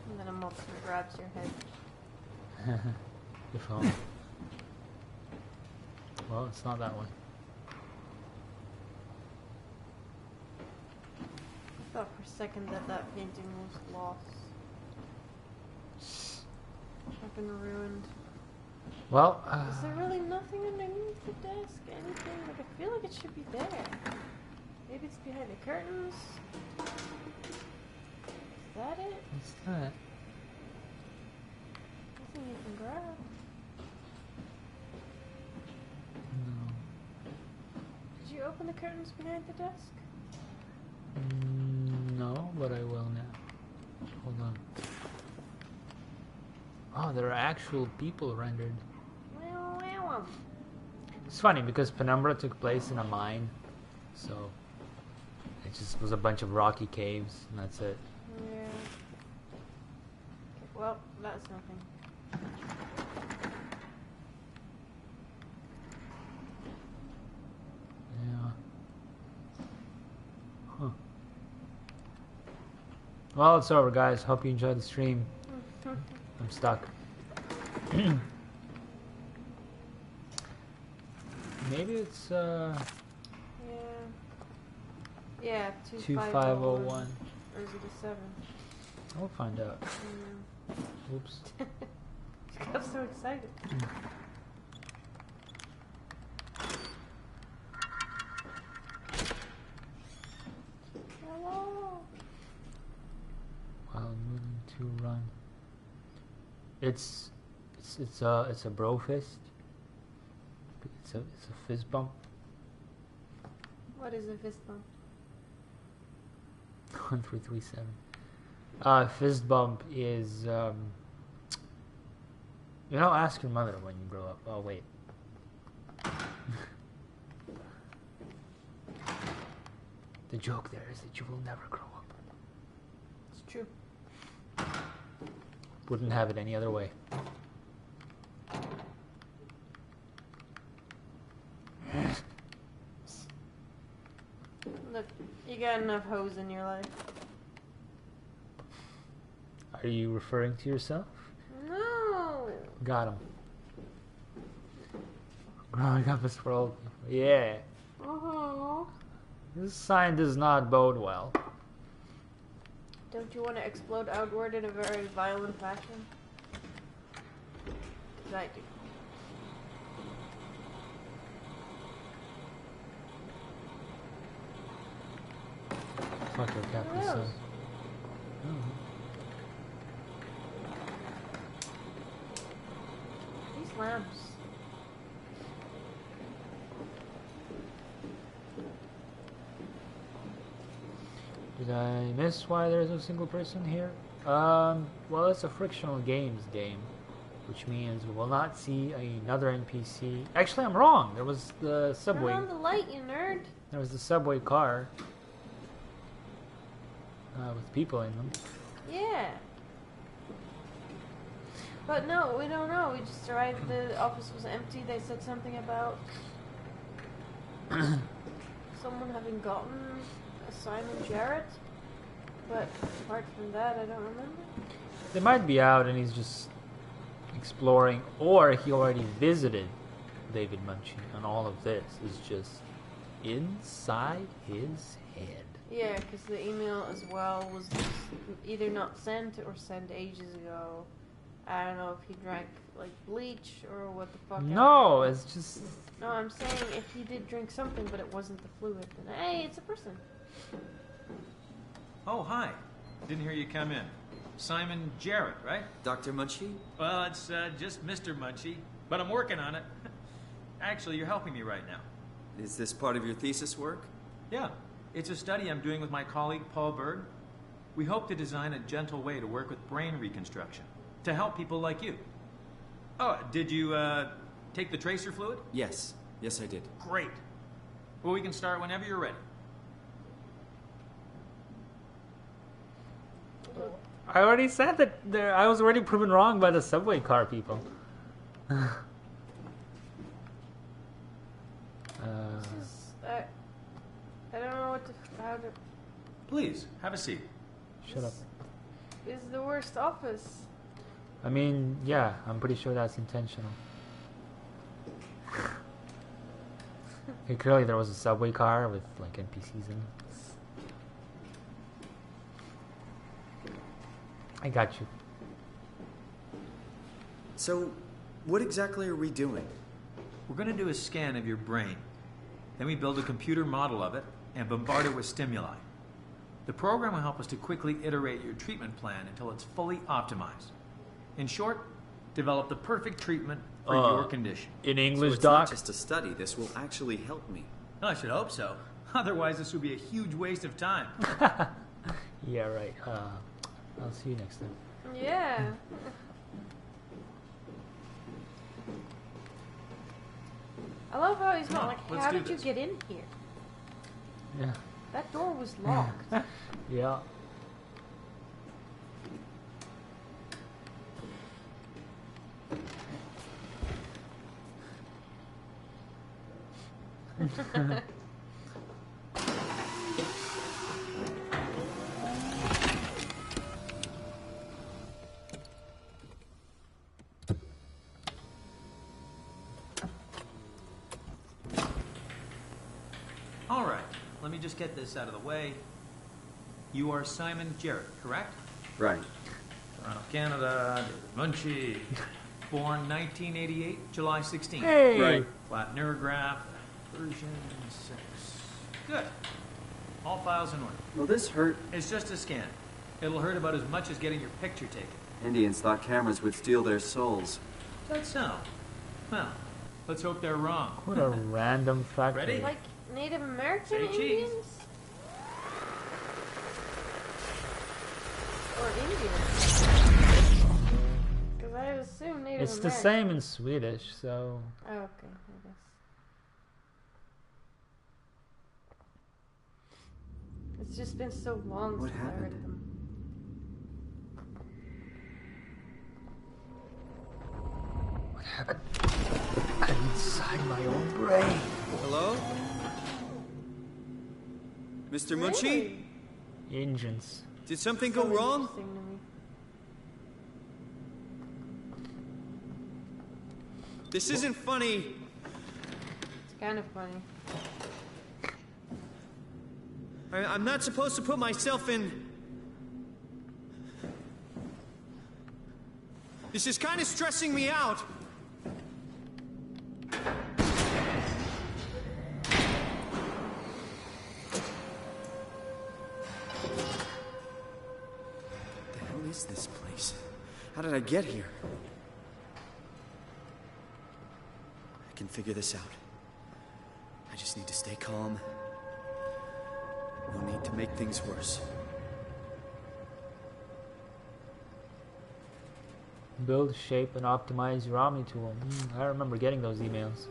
And then I'm also gonna grab taps your head. Your phone. Well, it's not that one. I thought for a second that painting was lost. I've been ruined. Well, is there really nothing underneath the desk? Anything? Like, I feel like it should be there. Maybe it's behind the curtains. Is that it? what's that? Nothing you can grab. No. Did you open the curtains behind the desk? No, but I will now. Hold on. Oh, there are actual people rendered. It's funny because Penumbra took place in a mine, so it just was a bunch of rocky caves, and that's it. Yeah. Okay, well, that's nothing. Yeah. Huh. Well, it's over, guys. Hope you enjoyed the stream. I'm stuck. Maybe it's Yeah, 2501. Or is it a 7? We'll find out. Yeah. Oops. I got so excited. Hello. While moving to run. It's a bro fist. It's a fist bump. What is a fist bump? 1337. Fist bump is ask your mother when you grow up. Oh wait. The joke there is that you will never grow up. It's true. Wouldn't have it any other way. Look, you got enough hoes in your life. Are you referring to yourself? No. Got him. Growing up as world. Yeah. This sign does not bode well. Don't you want to explode outward in a very violent fashion? 'Cause I do. Fuck your Captain Who Sun. knows? These lamps. Did I miss why there's no single person here? Well, it's a frictional games game, which means we will not see another NPC. Actually, I'm wrong. There was the subway. Turn on the light, you nerd. There was the subway car with people in them. Yeah. But no, we don't know. We just arrived. The office was empty. They said something about someone having gotten a Simon Jarrett. But apart from that, I don't remember. They might be out and he's just exploring, or he already visited David Munchie, and all of this is just inside his head. Yeah, because the email as well was just either not sent or sent ages ago. I don't know if he drank like bleach or what the fuck. No, it's just. No, I'm saying if he did drink something, but it wasn't the fluid, then hey, it's a person. Oh, hi. Didn't hear you come in. Simon Jarrett, right? Dr. Munchie? Well, it's just Mr. Munchie, but I'm working on it. Actually, you're helping me right now. Is this part of your thesis work? Yeah, it's a study I'm doing with my colleague Paul Berg. We hope to design a gentle way to work with brain reconstruction to help people like you. Oh, did you take the tracer fluid? Yes. Yes, I did. Great. Well, we can start whenever you're ready. I already said that I was already proven wrong by the subway car people. This is I don't know how to. Please, have a seat. Shut up. This is the worst office. I mean, yeah, I'm pretty sure that's intentional. Okay, clearly there was a subway car with like NPCs in it. I got you. So, what exactly are we doing? We're going to do a scan of your brain. Then we build a computer model of it and bombard it with stimuli. The program will help us to quickly iterate your treatment plan until it's fully optimized. In short, develop the perfect treatment for your condition. In English, So it's Doc? not just a study. This will actually help me. I should hope so. Otherwise, this would be a huge waste of time. Yeah, right. I'll see you next time. Yeah. I love how he's not like, let's how do did you this." get in here? Yeah. That door was locked. Yeah. All right, let me just get this out of the way. You are Simon Jarrett, correct? Right. Toronto, Canada, David Munchie. Born 1988, July 16th. Hey! Right. Flat neurograph, version 6. Good. All files in order. Will this hurt? It's just a scan. It'll hurt about as much as getting your picture taken. Indians thought cameras would steal their souls. That's so. Well, let's hope they're wrong. What a random fact. Ready? Like Native American Say cheese. Indians? Or Indians? Because I assume Native It's the American. same in Swedish, so... Oh, okay, I guess. It's just been so long What since I heard happened? them. What happened? I'm inside my own brain. Hello? Mr. Munchie? Really? Engines. Did something So go wrong? interesting to me. This isn't funny. It's kind of funny. I'm not supposed to put myself in... This is kind of stressing me out. What the hell is this place? How did I get here? I can figure this out. I just need to stay calm. No need to make things worse. Build, shape, and optimize your Omni tool. I remember getting those emails.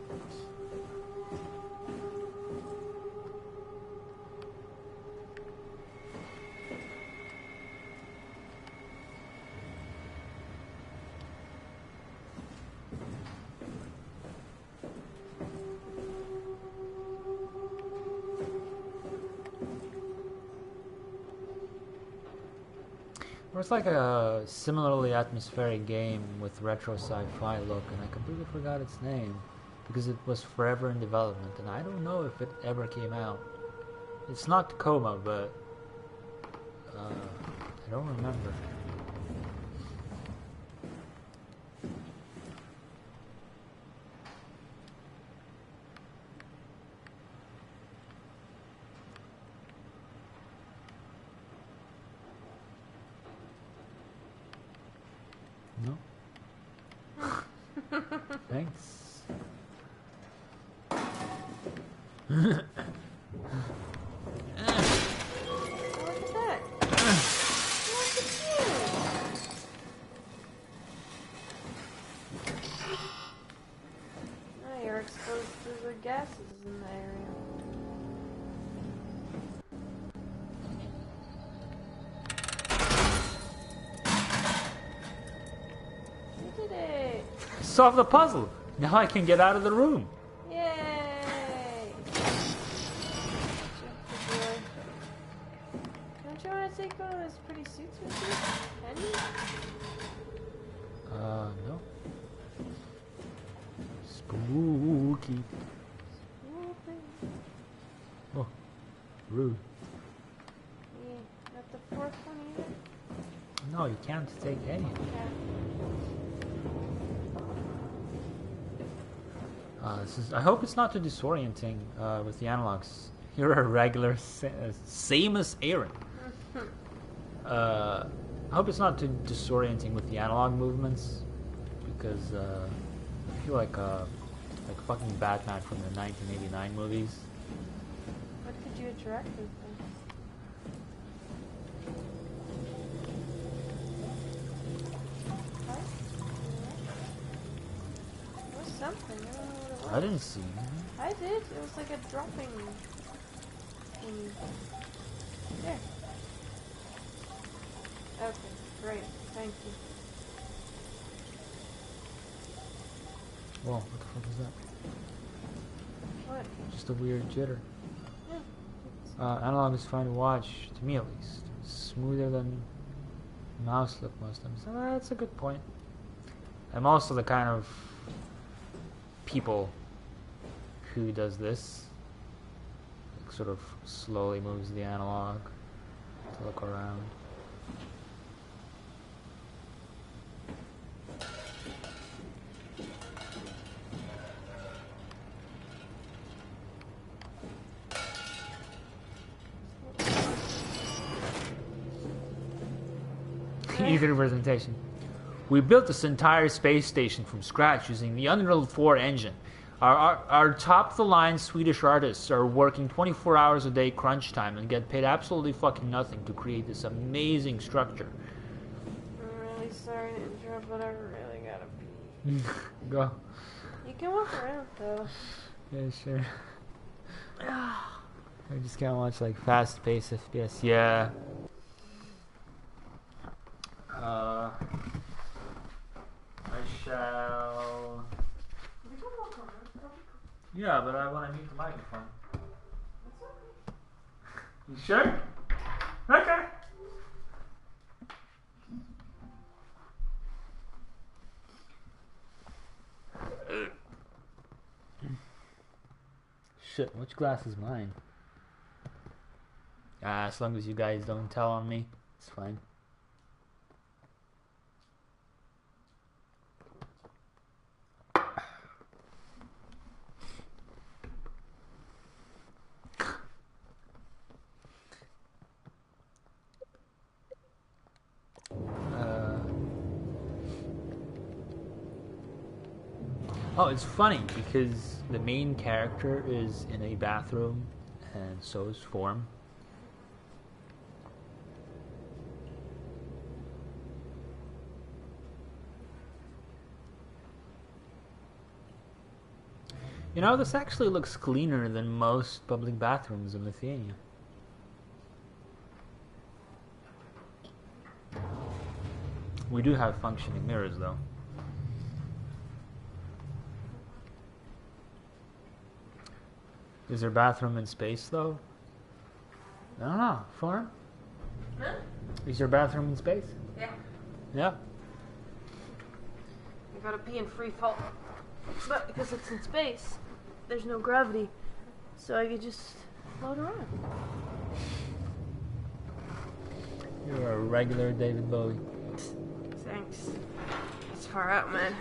It's like a similarly atmospheric game with retro sci-fi look, and I completely forgot its name because it was forever in development, and I don't know if it ever came out. It's not Tacoma, but I don't remember. No. Thanks. Look at that. Look at you. Now you're exposed to the gases in the area. You did it. Solve the puzzle! Now I can get out of the room! Yay! Don't you want to take one of those pretty suits with you? Can you? No. Spooky. Oh, rude. Yeah, not the fourth one either. No, you can't take any. Yeah. I hope it's not too disorienting with the analogs. You're a regular same as Aaron. I hope it's not too disorienting with the analog movements, because I feel like fucking Batman from the 1989 movies. What could you interact with them? What? It was something. I don't know what it was. I didn't see anything. I did. It was like a dropping thing. There. Okay, great. Thank you. Whoa, what the fuck is that? What? Just a weird jitter. Yeah. Analog is fine to watch, to me at least. Smoother than mouse look most times. That's a good point. I'm also the kind of people who does this. Like, sort of slowly moves the analog to look around. Easy representation. We built this entire space station from scratch using the Unreal 4 engine. Our top-of-the-line Swedish artists are working 24 hours a day crunch time and get paid absolutely fucking nothing to create this amazing structure. I'm really sorry to interrupt, but I really gotta pee. Go. You can walk around, though. Yeah, sure. I just can't watch like fast-paced FPS. Yeah. I shall. Yeah, but I want to mute the microphone. You sure? Okay. Shit, which glass is mine? As long as you guys don't tell on me, it's fine. Oh, it's funny because the main character is in a bathroom, and so is Form. You know, this actually looks cleaner than most public bathrooms in Lithuania. We do have functioning mirrors, though. Is there a bathroom in space, though? I don't know. Form? Huh? Is there a bathroom in space? Yeah. Yeah. You gotta pee in free fall. But because it's in space, there's no gravity. So I could just float around. You're a regular David Bowie. Thanks. It's far out, man.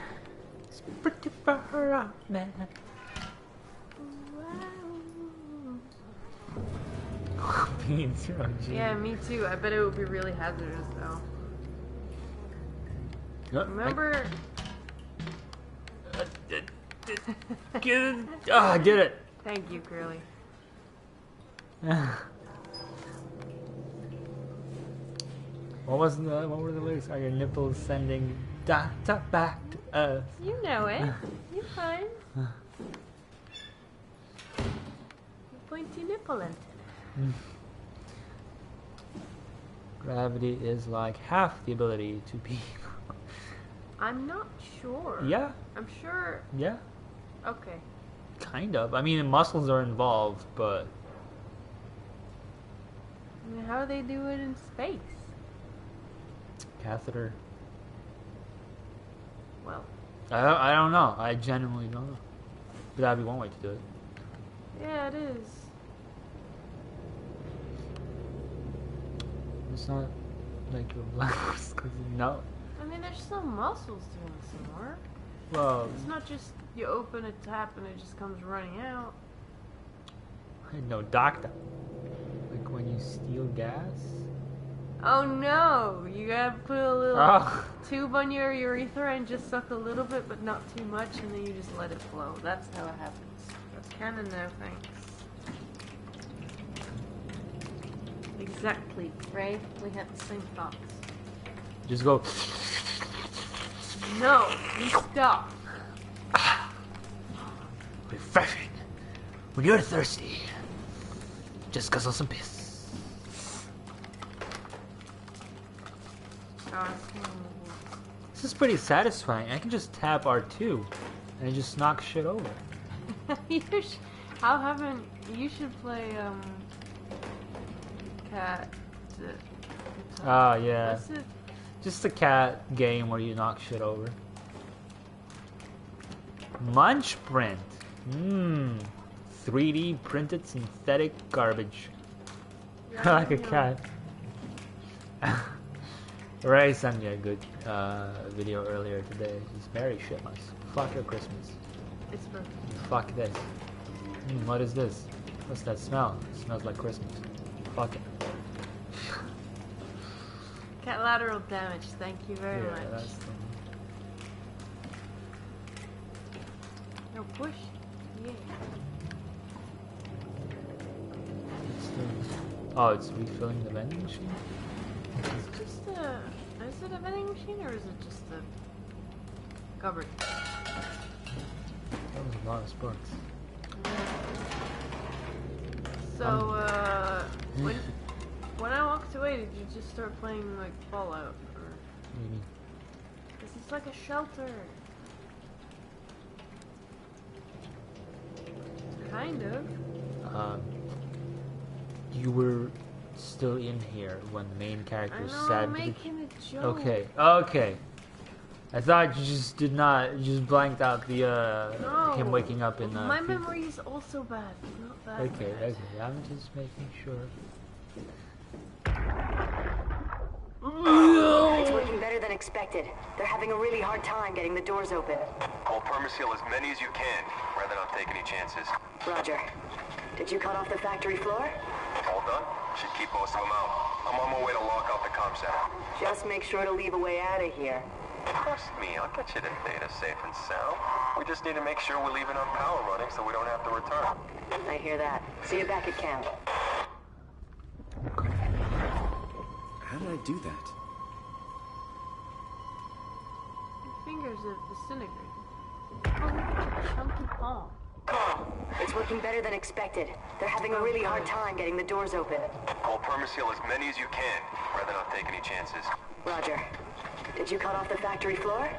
It's pretty far out, man. Yeah, me too. I bet it would be really hazardous, though. Remember? I did it. Thank you, Curly. What were the lyrics? Are your nipples sending data back to Earth? You know it. You're fine. Pointy nipple antenna. Gravity is like half the ability to be. I'm not sure. Yeah. I'm sure. Yeah. Okay. Kind of. I mean, muscles are involved, but. I mean, how do they do it in space? Catheter. well. I don't know. I genuinely don't know. But that'd be one way to do it. Yeah, it is. It's not like your blouse, because no. I mean, there's still muscles doing some work. Well, It's not just you open a tap and it just comes running out. no, doctor. Like when you steal gas. Oh no! You gotta put a little tube on your urethra and just suck a little bit, but not too much, and then you just let it flow. That's how it happens. That's kind of no thanks. Exactly, Ray. We had the same thoughts. Just go. No, you stop. Refreshing. When you're thirsty, just guzzle some piss. This is pretty satisfying. I can just tap R2 and it just knocks shit over. How haven't you should play cat? Oh yeah. What's it? Just a cat game where you knock shit over. Munch print. 3D printed synthetic garbage. Yeah, Like a cat. Ray sent me a good video earlier today. It's Merry Shitmas. Fuck your Christmas. It's perfect. Fuck this. What is this? What's that smell? It smells like Christmas. Fuck it. Cat lateral damage. Thank you very much. That's the... No push. Yeah. Oh, it's refilling the vending machine? It's just a... Is it a vending machine or is it just a cupboard? That was a lot of sparks. So, when I walked away, did you just start playing, like, Fallout? Or... Maybe. This is like a shelter. Kind of. You were still in here when the main character I know, said... I'm making a joke. Okay. I thought you just did not... You just blanked out the, him waking up in the... My memory is also bad. Not that bad. Okay. I'm just making sure. It's working better than expected. They're having a really hard time getting the doors open. I'll permaseal as many as you can, rather not take any chances. Roger. Did you cut off the factory floor? All done? Should keep most of them out. I'm on my way to lock out the comm center. Just make sure to leave a way out of here. Trust me, I'll get you the data safe and sound. We just need to make sure we're leaving our power running so we don't have to return. I hear that. See you back at camp. How did I do that? Your fingers have disintegrated. Oh, look at your chunky palm. It's working better than expected. They're having a really hard time getting the doors open. I'll permaseal as many as you can, rather not take any chances. Roger. Did you cut off the factory floor?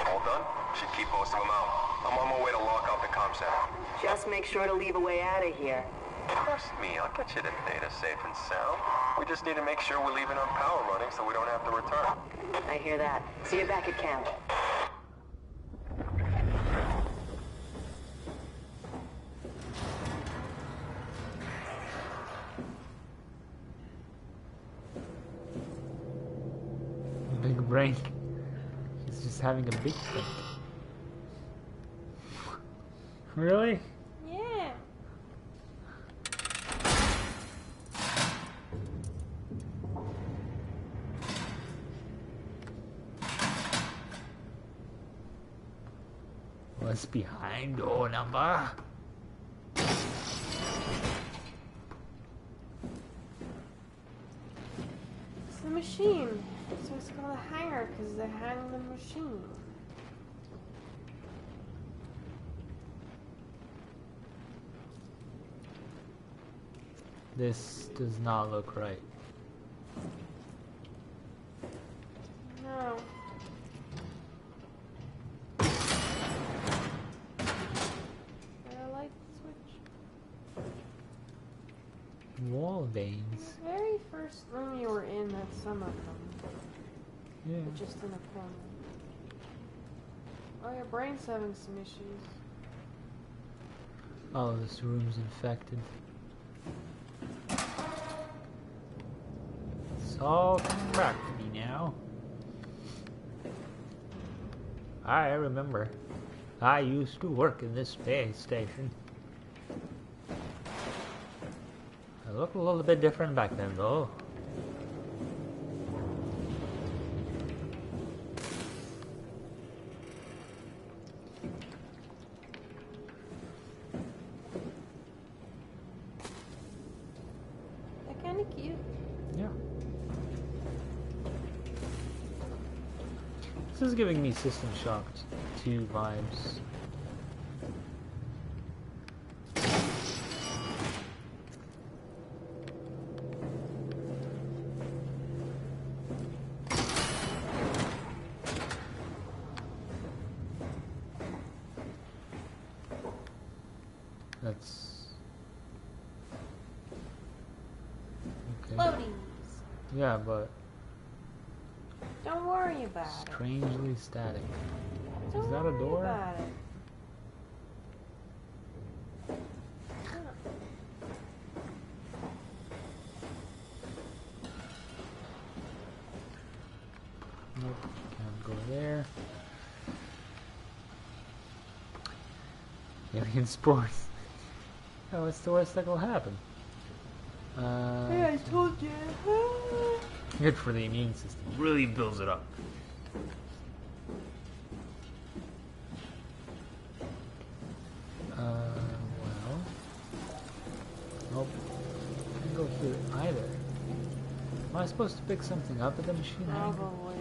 All done? Should keep most of them out. I'm on my way to lock out the comm center. Just make sure to leave a way out of here. Trust me, I'll get you the data safe and sound. We just need to make sure we're leaving our power running so we don't have to return. I hear that. See you back at camp. Big brain. He's just having a big think. Really? Yeah. What's behind door number? It's the machine. So it's called a hanger because they hang the machine. This does not look right. No. Light switch. Wall veins. The very first room you were in had some of them. Yeah. But just in a corner. Oh, your brain's having some issues. Oh, this room's infected. It's all coming back to me now. I remember. I used to work in this space station. I looked a little bit different back then, though. They're kind of cute. Yeah. This is giving me System Shock 2 vibes. That's okay. Floaties. Yeah, but Don't worry about it. strangely static. Don't Is that a worry door? about it. Nope, can't go there. Alien sports. Oh, what's the worst that will happen? Hey, I told you. Good for the immune system. Really builds it up. Well. Nope. Can't go here either. Am I supposed to pick something up at the machine? Probably.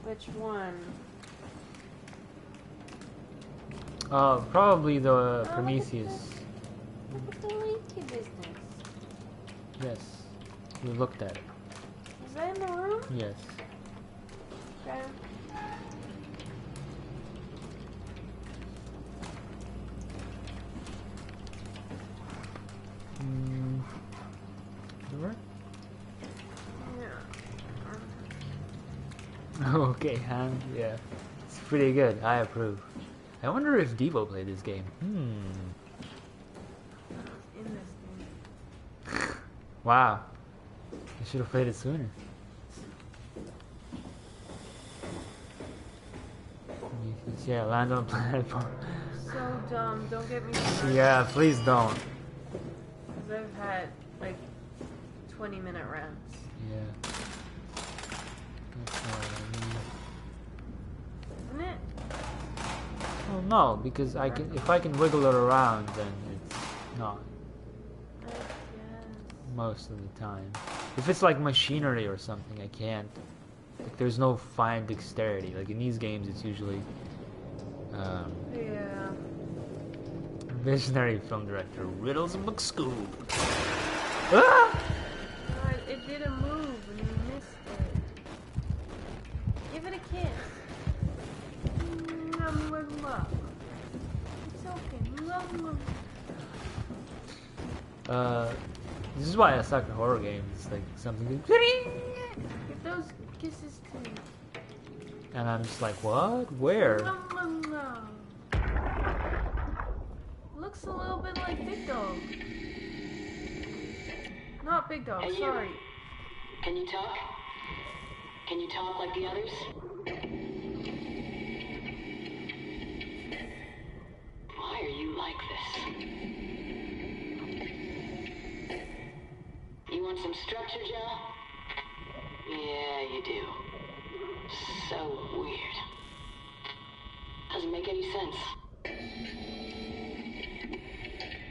Which one? Probably the Oh, Prometheus. Look at the leaky business. Yes. We looked at it. Is that in the room? Yes. Okay. Door? Yeah. Okay, hand. Yeah. It's pretty good. I approve. I wonder if Devo played this game. In this thing. Wow. I should have played it sooner. Prometheus. Yeah, land on platform. So dumb. Don't get me started. Yeah, please don't. Because I've had like 20-minute rounds. Yeah. That's not what I mean. Isn't it? Well, no, because I can. If I can wiggle it around, then it's not I guess. most of the time. If it's like machinery or something, I can't. Like, there's no fine dexterity. Like in these games, it's usually Yeah. visionary film director Riddles McSchool. Ah! God, it didn't move and you missed it. Give it a kiss. Nom, nom, nom. It's okay. Nom, nom. This is why I suck at horror games. It's like something goes, Give those kisses to me. and I'm just like, what? Where? Nom, nom, nom. Looks a little bit like Big Dog. Not Big Dog, Hey, sorry. Can you talk? Can you talk like the others? Why are you like this? You want some structure, Joe? Yeah, you do. So weird. Doesn't make any sense.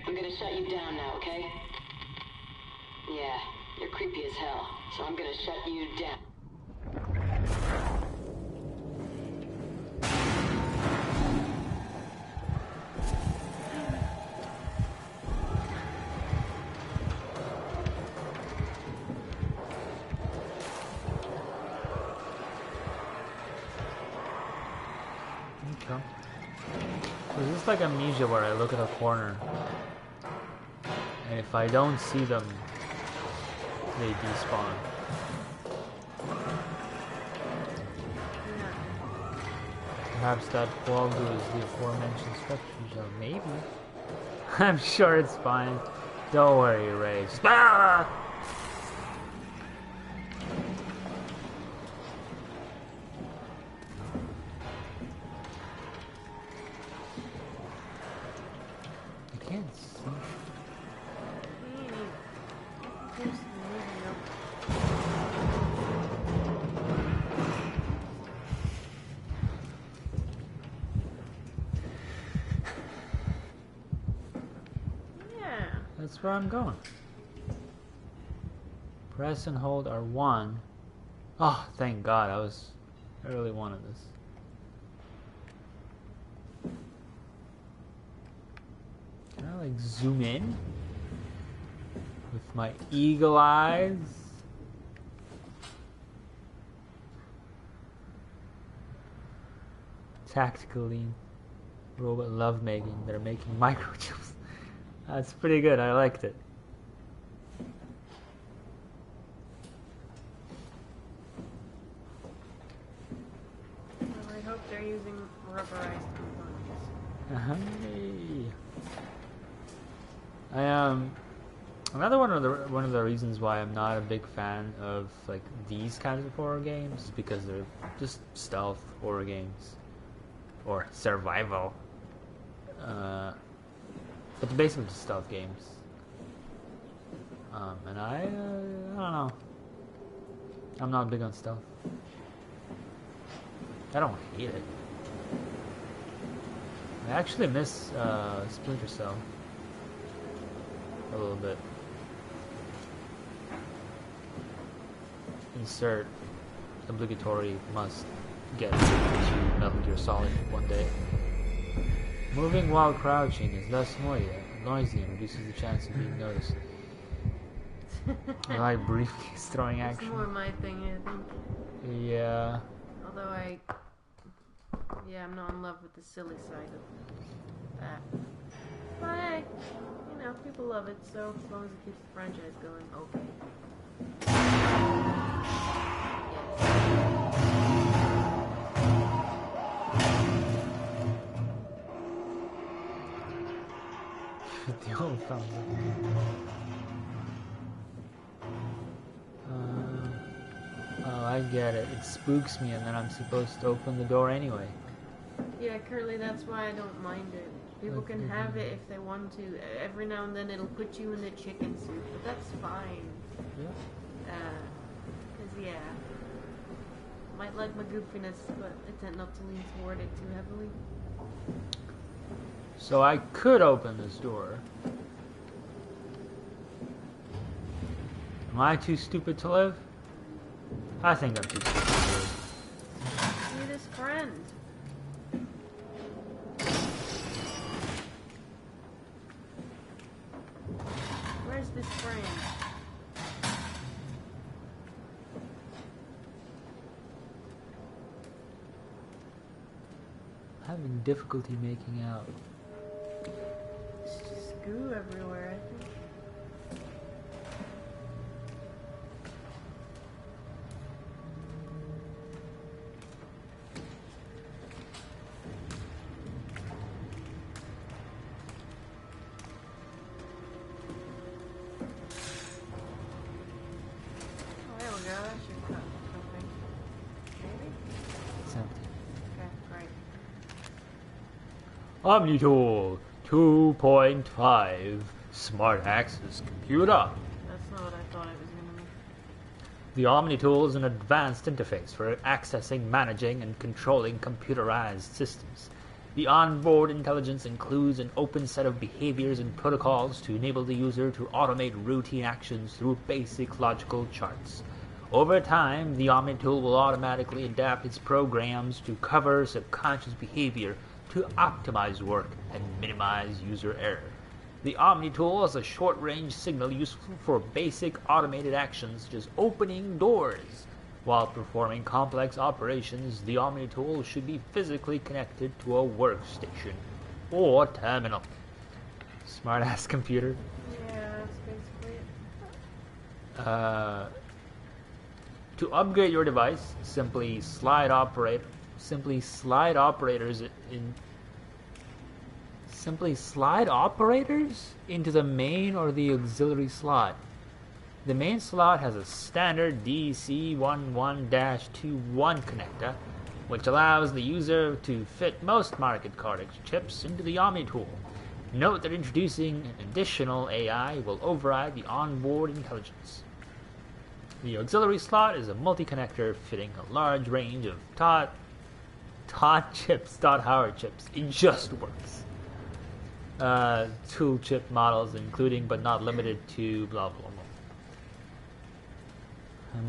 I'm gonna shut you down now, okay? Yeah, you're creepy as hell, so I'm gonna shut you down. Okay. So is this like Amnesia where I look at a corner and if I don't see them, they despawn? Perhaps that Waldo is the aforementioned structure zone. Maybe. I'm sure it's fine. Don't worry, Ray. Ah! I can't see. That's where I'm going. Press and hold R1. Oh, thank God. I really wanted this. Can I like zoom in with my eagle eyes? Tactically robot lovemaking. They're making microchips. That's pretty good. I liked it. Well, I hope they're using rubberized components. Another one of the reasons why I'm not a big fan of like these kinds of horror games is because they're just stealth horror games or survival. But they're basically just stealth games. And I don't know. I'm not big on stealth. I don't hate it. I actually miss Splinter Cell a little bit. Insert obligatory must get to Metal Gear Solid one day. Moving while crouching is less noisy and reduces the chance of being noticed. I like briefcase throwing action. It's more my thing, I think. Yeah. Although I'm not in love with the silly side of that. But hey, you know, people love it, so as long as it keeps the franchise going, okay. The old thumbs oh, I get it. It spooks me and then I'm supposed to open the door anyway. Yeah, Curly, that's why I don't mind it. People can have it if they want to. Every now and then it'll put you in a chicken soup, but that's fine. Yeah. Cause yeah. Might like my goofiness, but I tend not to lean toward it too heavily. So I could open this door. Am I too stupid to live? I think I'm too stupid to live. See this friend. Where's this friend? I'm having difficulty making out. It's just goo everywhere, I think. Oh, there we go. That should cut something. Maybe? It's empty. Okay, great. Omnitool 2.5 Smart Access Computer. That's not what I thought it was going to be. The Omnitool is an advanced interface for accessing, managing, and controlling computerized systems. The onboard intelligence includes an open set of behaviors and protocols to enable the user to automate routine actions through basic logical charts. Over time, the Omnitool will automatically adapt its programs to cover subconscious behavior to optimize work and minimize user error. The Omnitool is a short-range signal useful for basic automated actions such as opening doors. While performing complex operations, the Omnitool should be physically connected to a workstation or terminal. Smart-ass computer. Yeah, that's basically it. To upgrade your device, simply slide Simply slide operators into the main or the auxiliary slot. The main slot has a standard DC11-21 connector, which allows the user to fit most market card chips into the Omni tool. Note that introducing an additional AI will override the onboard intelligence. The auxiliary slot is a multi-connector fitting a large range of Todd Howard chips. It just works. Tool chip models, including but not limited to blah blah blah.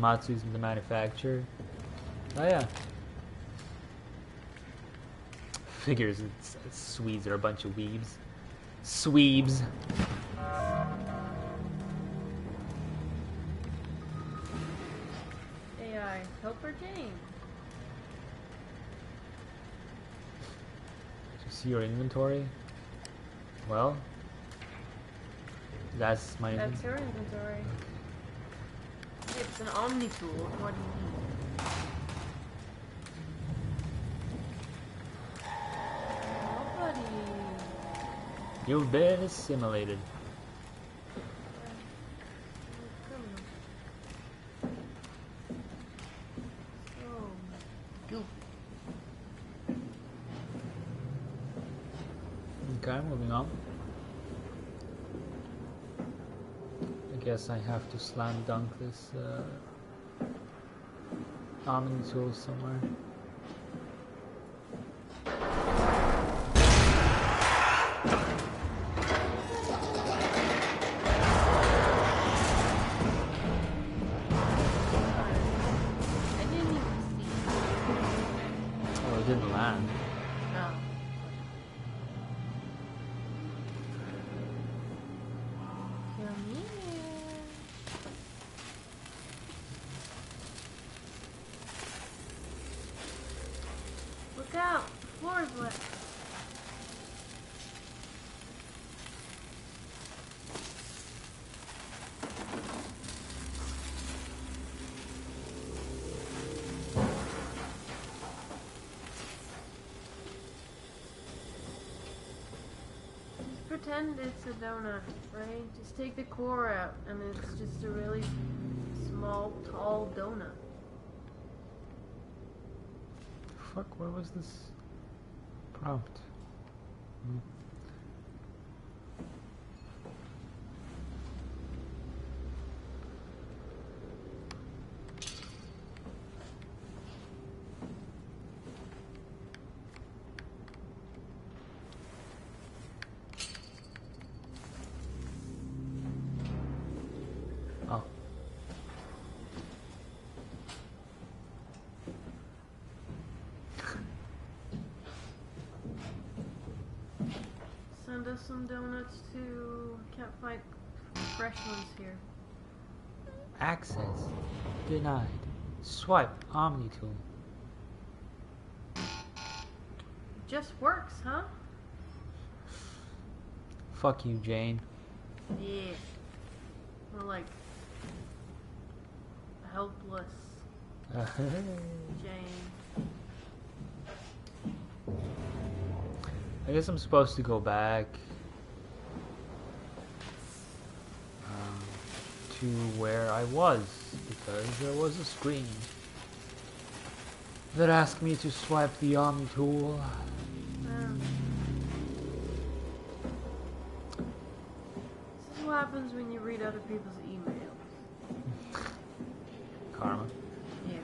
Matsu's the manufacturer. Oh yeah. Figures Swedes are a bunch of weebs. Sweebs. AI helper Jane. Did you see your inventory? Well, that's my That's her inventory. It's an Omni tool. What do you mean? SOMAbody. You've been assimilated. Okay, moving on. I guess I have to slam dunk this Omni tool somewhere. Oh, it didn't land. Look out! The floor is wet. Just pretend it's a donut, right? Just take the core out, and it's just a really small, tall donut. Fuck, where was this prompt? Oh. Send us some donuts too. Can't find fresh ones here. Access denied. Swipe Omni tool. Just works, huh? Fuck you, Jane. Yeah. We're like helpless Jane. I guess I'm supposed to go back to where I was, because there was a screen that asked me to swipe the Omni tool. This is what happens when you read other people's emails. Karma. Yeah.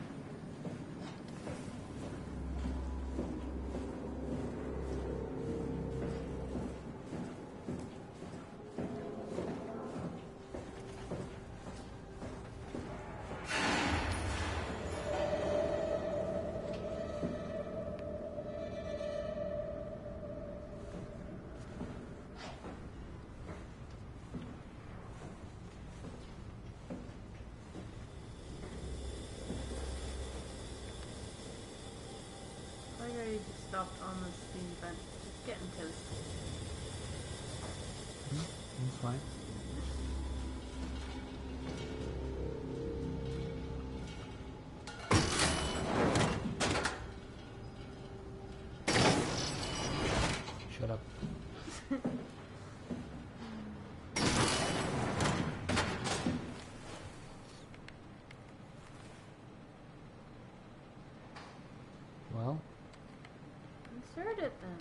I already just stopped on the steam vent. Just getting toasted. That's fine. Well, insert it then.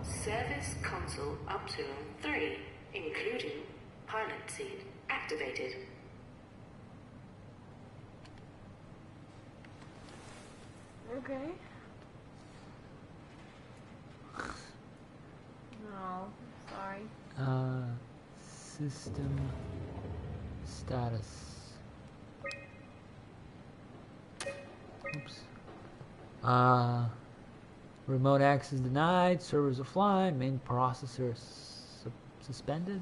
Service console option 3, including pilot seat activated. Okay. No, sorry. System status. Oops. Remote access denied. Servers offline. Main processor suspended.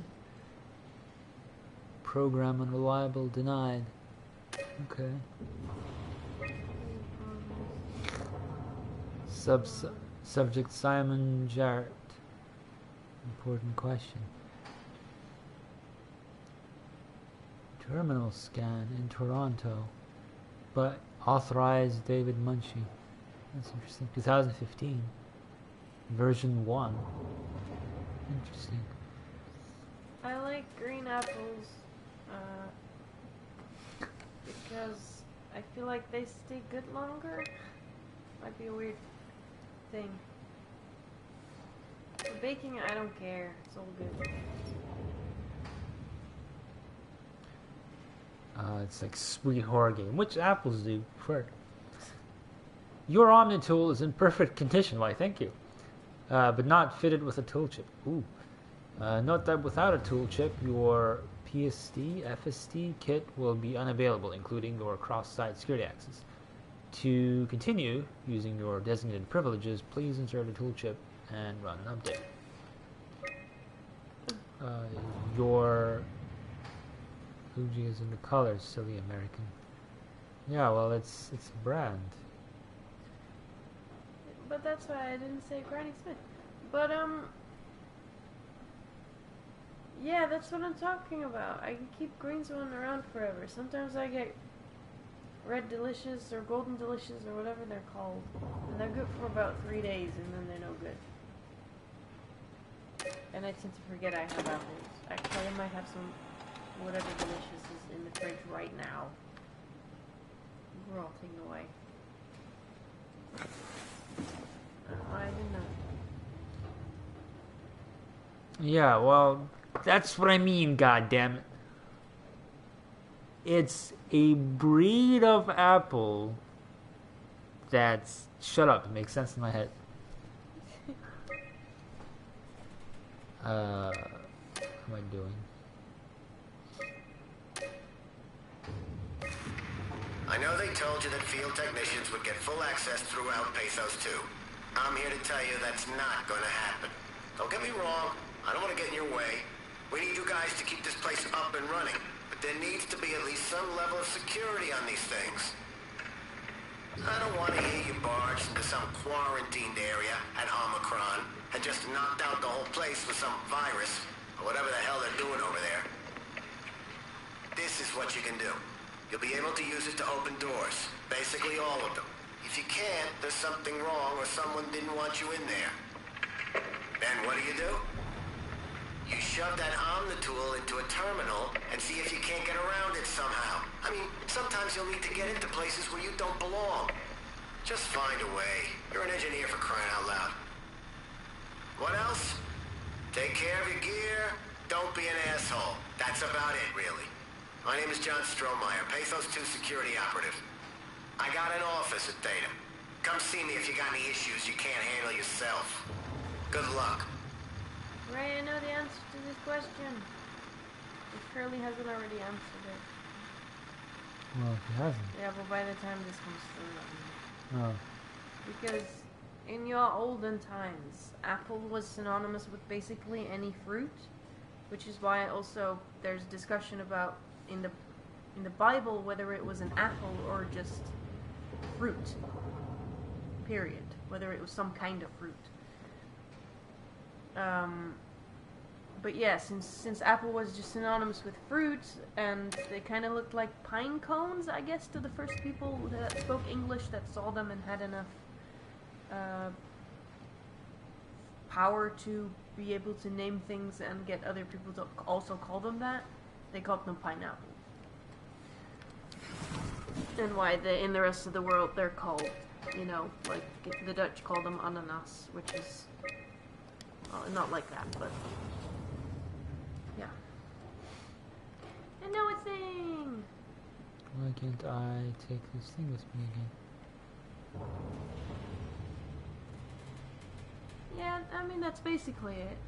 Program unreliable. Denied. Okay. Subject Simon Jarrett. Important question. Terminal scan in Toronto, but authorized David Munchie. That's interesting. 2015, version 1. Interesting. I like green apples because I feel like they stay good longer. Might be a weird thing. For baking, I don't care. It's all good. It's like sweet horror game. Which apples do you prefer? Your Omnitool is in perfect condition. Why, thank you. But not fitted with a tool chip. Ooh. Note that without a tool chip, your PSD, FSD kit will be unavailable, including your cross-site security access. To continue using your designated privileges, please insert a tool chip and run an update. Your Fuji is in the colors, silly American. Yeah, well, it's a brand. But that's why I didn't say Granny Smith. But yeah, that's what I'm talking about. I can keep Greenswan around forever. Sometimes I get Red Delicious or Golden Delicious or whatever they're called, and they're good for about 3 days, and then they're no good. And I tend to forget I have apples. Actually, I might have some whatever delicious is in the fridge right now. Rotting away. I did not. Yeah, well, that's what I mean, goddammit. It's a breed of apple that's... Shut up, it makes sense in my head. What am I doing? I know they told you that field technicians would get full access throughout Pathos 2. I'm here to tell you that's not going to happen. Don't get me wrong, I don't want to get in your way. We need you guys to keep this place up and running, but there needs to be at least some level of security on these things. I don't want to hear you barged into some quarantined area at Omicron and just knocked out the whole place with some virus, or whatever the hell they're doing over there. This is what you can do. You'll be able to use it to open doors. Basically all of them. If you can't, there's something wrong or someone didn't want you in there. Then what do? You shove that Omnitool into a terminal and see if you can't get around it somehow. I mean, sometimes you'll need to get into places where you don't belong. Just find a way. You're an engineer, for crying out loud. What else? Take care of your gear. Don't be an asshole. That's about it, really. My name is John Strohmeyer, Pathos 2 security operative. I got an office at Theta. Come see me if you got any issues you can't handle yourself. Good luck. Ray, I know the answer to this question. If Curly hasn't already answered it. Well, if he hasn't. Yeah, but by the time this comes through, Oh. because in your olden times, apple was synonymous with basically any fruit, which is why also there's discussion about in the Bible whether it was an apple or just fruit. Period. Whether it was some kind of fruit. But yeah, since apple was just synonymous with fruit, and they kind of looked like pine cones, I guess, to the first people that spoke English that saw them and had enough power to be able to name things and get other people to also call them that, they called them pineapple. And why in the rest of the world they're called, you know, like the Dutch call them ananas, which is not like that, but yeah. And now a thing! Why can't I take this thing with me again? Yeah, I mean, that's basically it.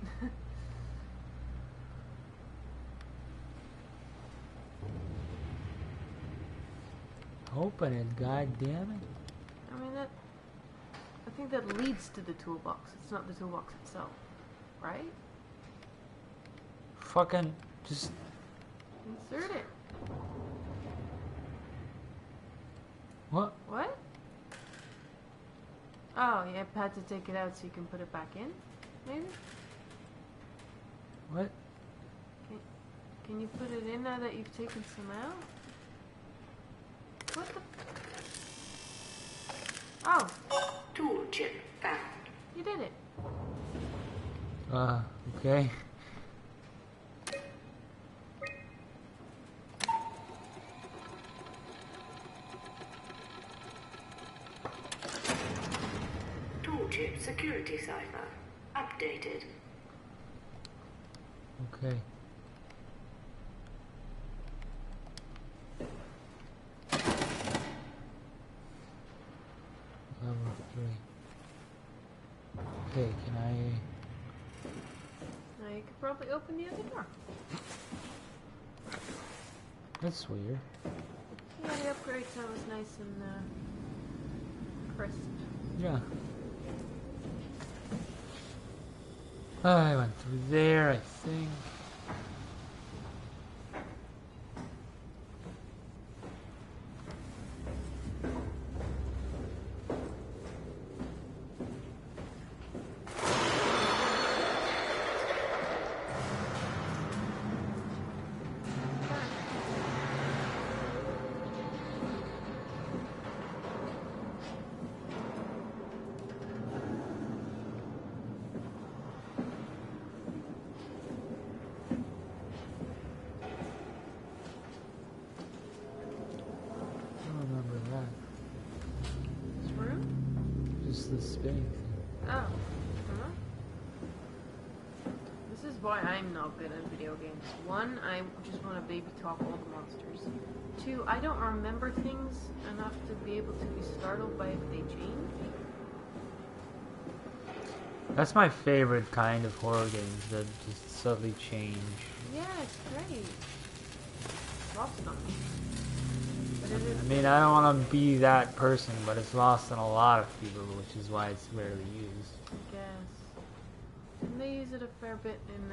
Open it, god damn it. I mean, I think that leads to the toolbox. It's not the toolbox itself, right? Fucking just insert it. What? What? Oh, you had to take it out so you can put it back in? Maybe? What? Can you put it in now that you've taken some out? What the? Oh. Tool chip found. You did it. Okay. Tool chip security cipher. Updated. Okay. Level 3. Okay, can I... Now you could probably open the other door. That's weird. Yeah, the upgrade sound was nice and crisp. Yeah. I went through there, I think. The spinning thing. Oh. This is why I'm not good at video games. 1, I just want to baby talk all the monsters. 2, I don't remember things enough to be able to be startled by if they change. That's my favorite kind of horror games that just subtly change. Yeah, it's great. It's lost on me. I mean, I don't want to be that person, but it's lost on a lot of people, which is why it's rarely used. I guess. And they use it a fair bit in,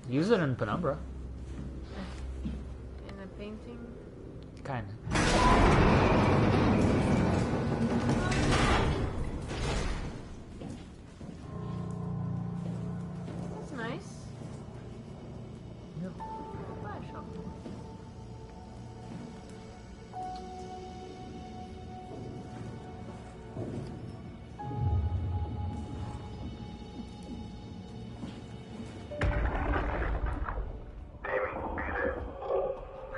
Use it in Penumbra. in a painting? Kinda. That's nice. Yep. Flash shop.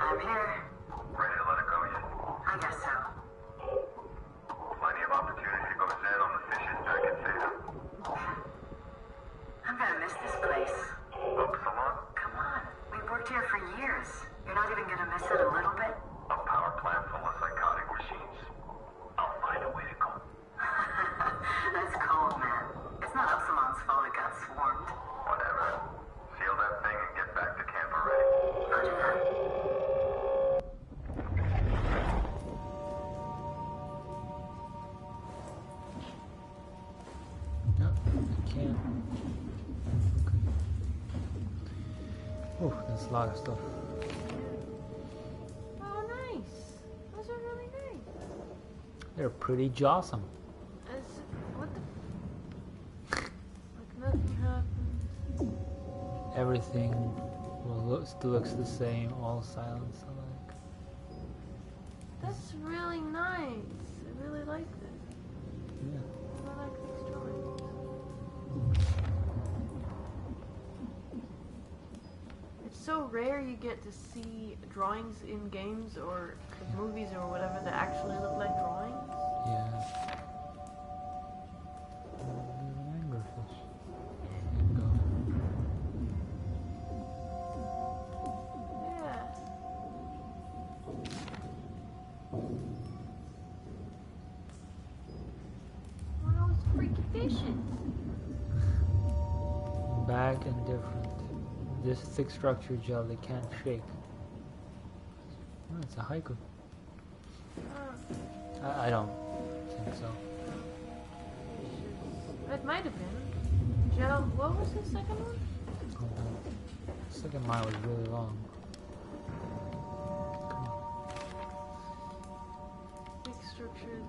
I'm here. Ready to let it go yet? I guess so. Plenty of opportunity goes in on the fishes that get saved. I'm gonna miss this place. Upsilon? Come on. We've worked here for years. You're not even gonna miss it a little bit? A power plant full of psychotic machines. I'll find a way to go. That's cold, man. It's not Upsilon's fault it got swarmed. Whatever. Seal that thing and get back to camp already. Roger that. No, I can't. Okay. Oh, that's a lot of stuff. Oh, nice. Those are really nice. They're pretty jawsome. What the? Like nothing happened. everything still looks the same, all silence alike. That's really nice. I really like this. Yeah. I like these drawings. It's so rare you get to see drawings in games or movies or whatever that actually look like drawings. Yeah. There's an anglerfish. Yeah. Wow, it's freaky fishes. Back and different. This thick structure gel they can't shake. Oh, it's a haiku. I don't think so. It might have been. Gel, what was the second one? The second line was really long. Thick structure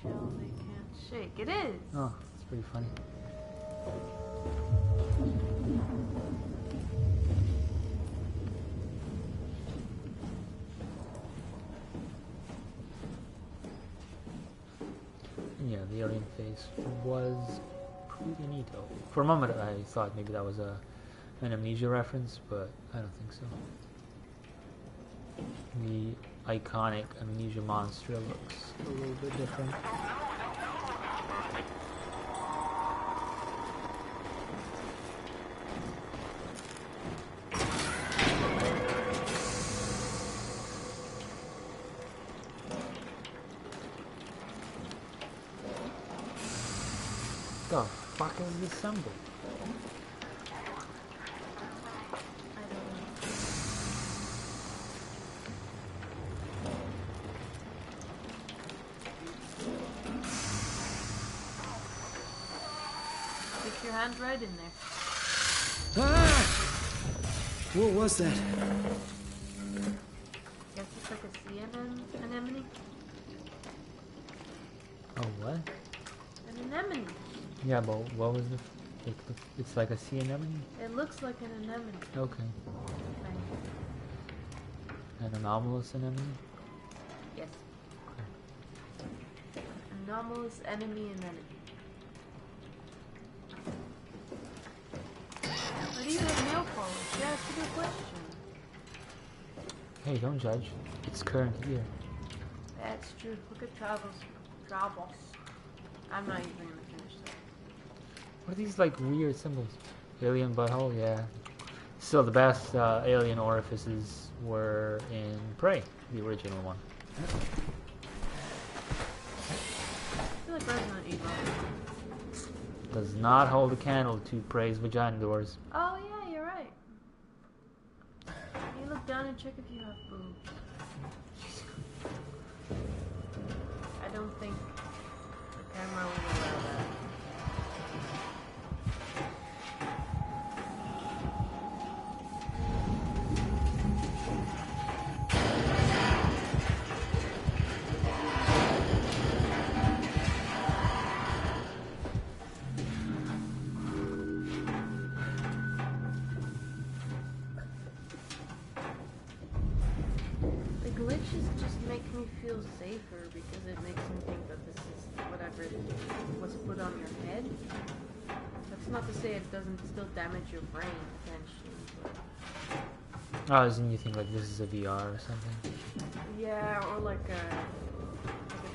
gel they can't shake. It is! Oh, it's pretty funny. Yeah, the alien face was pretty neato. For a moment I thought maybe that was an Amnesia reference, but I don't think so. The iconic Amnesia monster looks a little bit different. The fuck is this symbol? Stick your hand right in there. Ah! What was that? Guess it's like a sea anemone? Oh, what? An anemone. Yeah, but what was the... It's like a sea anemone? It looks like an anemone. Okay. An anomalous anemone? Yes. Anomalous enemy anemone. What do you have nail polish? Yeah, that's a good question. Hey, don't judge. It's current year. That's true. Look at Travels. I'm not even gonna finish that. What are these like weird symbols? Alien butthole, yeah. Still, the best alien orifices were in Prey, the original one. I feel like Resident Evil. Does not hold a candle to Prey's vagina doors. Oh yeah, you're right. You look down and check if you have boobs. I don't think the camera will allow that. The glitches just make me feel safer because it makes me think that this is whatever was put on your head. That's not to say it doesn't still damage your brain potentially. But Oh, isn't you think like this is a VR or something? yeah, or like a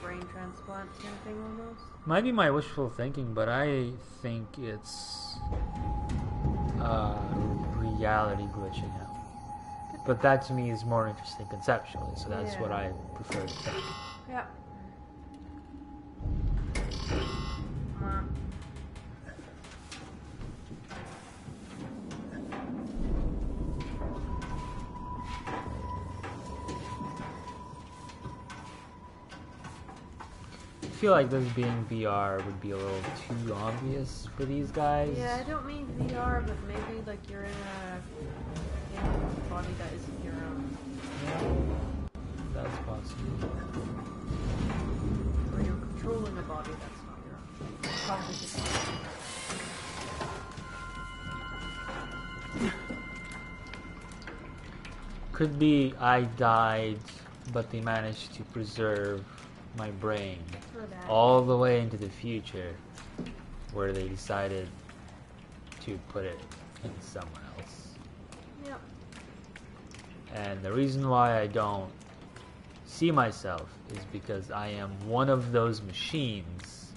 brain transplant kind of thing almost. Might be my wishful thinking, but I think it's reality glitching out. But that to me is more interesting conceptually, so that's what I prefer to think. Yeah. Come on. I feel like this being VR would be a little too obvious for these guys. Yeah, I don't mean VR, but maybe like you're in a body that isn't your own. That's possible. Or you're controlling a body that's not your own. Probably just Could be I died, but they managed to preserve my brain all the way into the future, where they decided to put it in someone else. Yep. And the reason why I don't see myself is because I am one of those machines.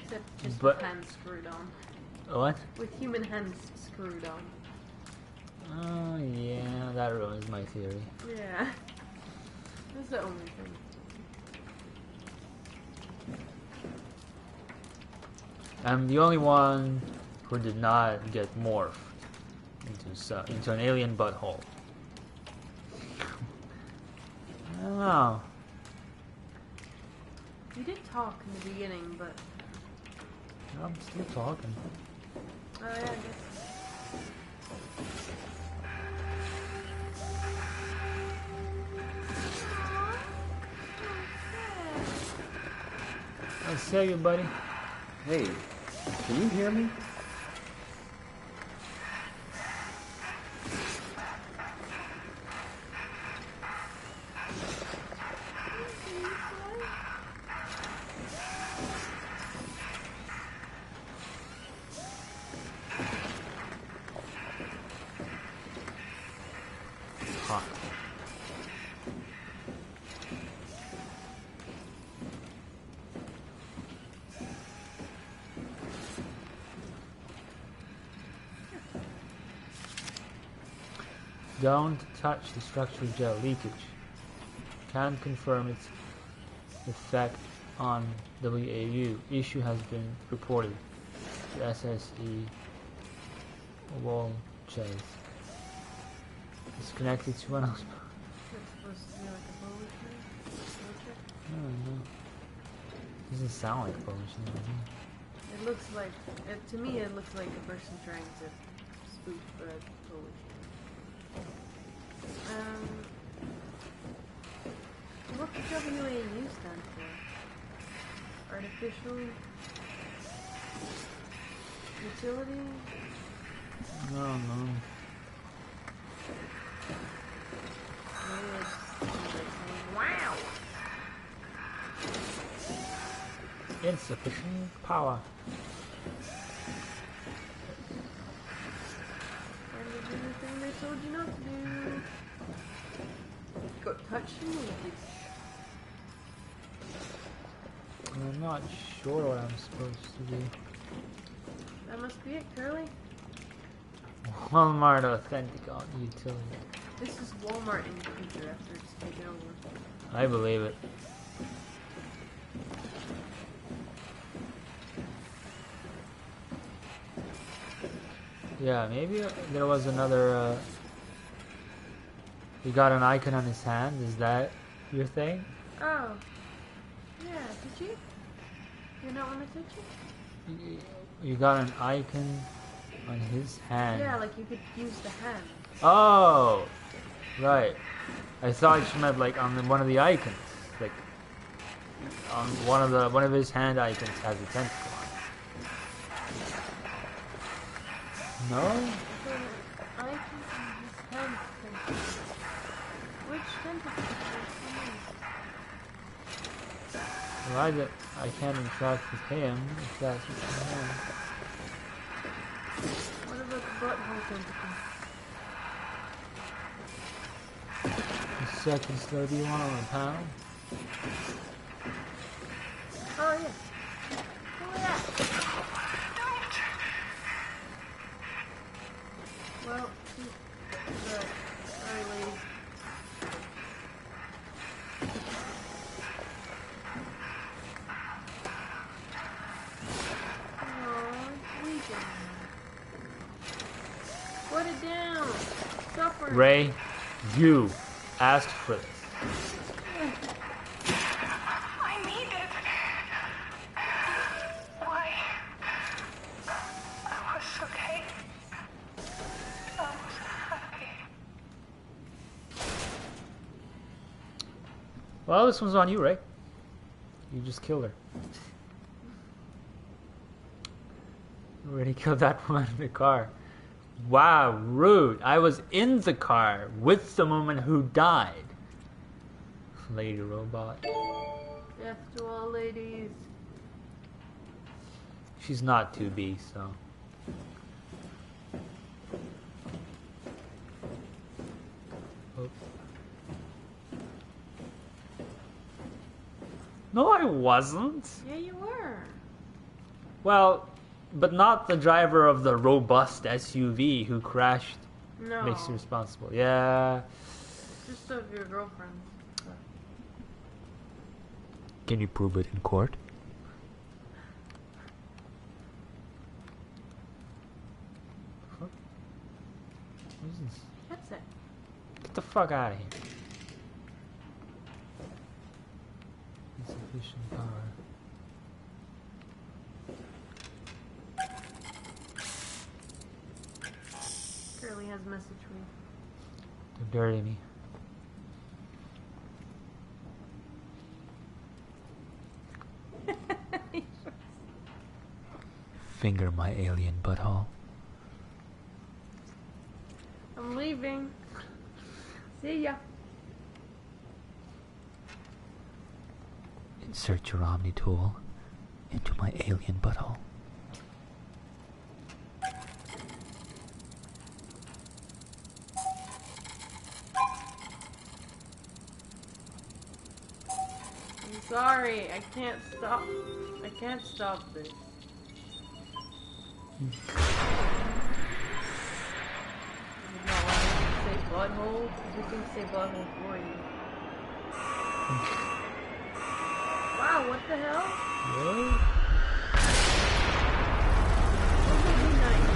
Except just with hands screwed on. What? With human hands screwed on. Oh, yeah, that ruins my theory. Yeah. That's the only thing. I'm the only one who did not get morphed into an alien butthole. I don't know. You did talk in the beginning, but... I'm still talking. Oh, yeah, I guess. I see you, buddy. Hey, can you hear me? Hot. Don't touch the structural gel leakage. Can't confirm its effect on WAU. Issue has been reported to SSE wall chase. It's connected to one else. It's supposed to be like a Polish thing? I don't know. Doesn't sound like Polish. It looks like, to me it looks like a person trying to spoof the Polish. What does WAU stand for? Artificial utility? No. Wow! Insufficient power. And you do the thing they told you not to do. Go touch the leakage. I'm not sure what I'm supposed to do. That must be it, Curly. Walmart authentic utility. This is Walmart in the future after it's taken over. I believe it. Yeah, maybe there was another. He got an icon on his hand. Is that your thing? Oh. Yeah, did you? You not want to touch it? You got an icon on his hand. Yeah, like you could use the hand. Oh, right. I thought you meant like on one of the icons, like on one of his hand icons has a tentacle on it. No. Icon on his hand. Which tentacle? Well, I can't interact with him if that's what you meant. What about the butthole tentacle? A second slow, do you want on a panel? Oh, yeah. Oh, yeah. Well, sorry, lady. Put it down. Suffer. Ray, you asked for this. I need it. Why? I was okay. I was happy. Well, this one's on you, Ray. You just killed her. You already killed that woman in the car. Wow, rude. I was in the car with the woman who died. Lady robot. Death to all ladies. She's not 2B, so. Oh. No, I wasn't. Yeah, you were. Well, but not the driver of the robust SUV who crashed. No. Makes you responsible. Yeah. Just of your girlfriend. Can you prove it in court? What is this? That's it. Get the fuck out of here. Insufficient power. Curly has a message for you. Don't dirty me. Finger my alien butthole. I'm leaving. See ya. Insert your Omni tool into my alien butthole. I'm sorry, I can't stop. I can't stop this. You not want me to say butthole? You can say butthole for you. Wow, what the hell? Really? That would be nice.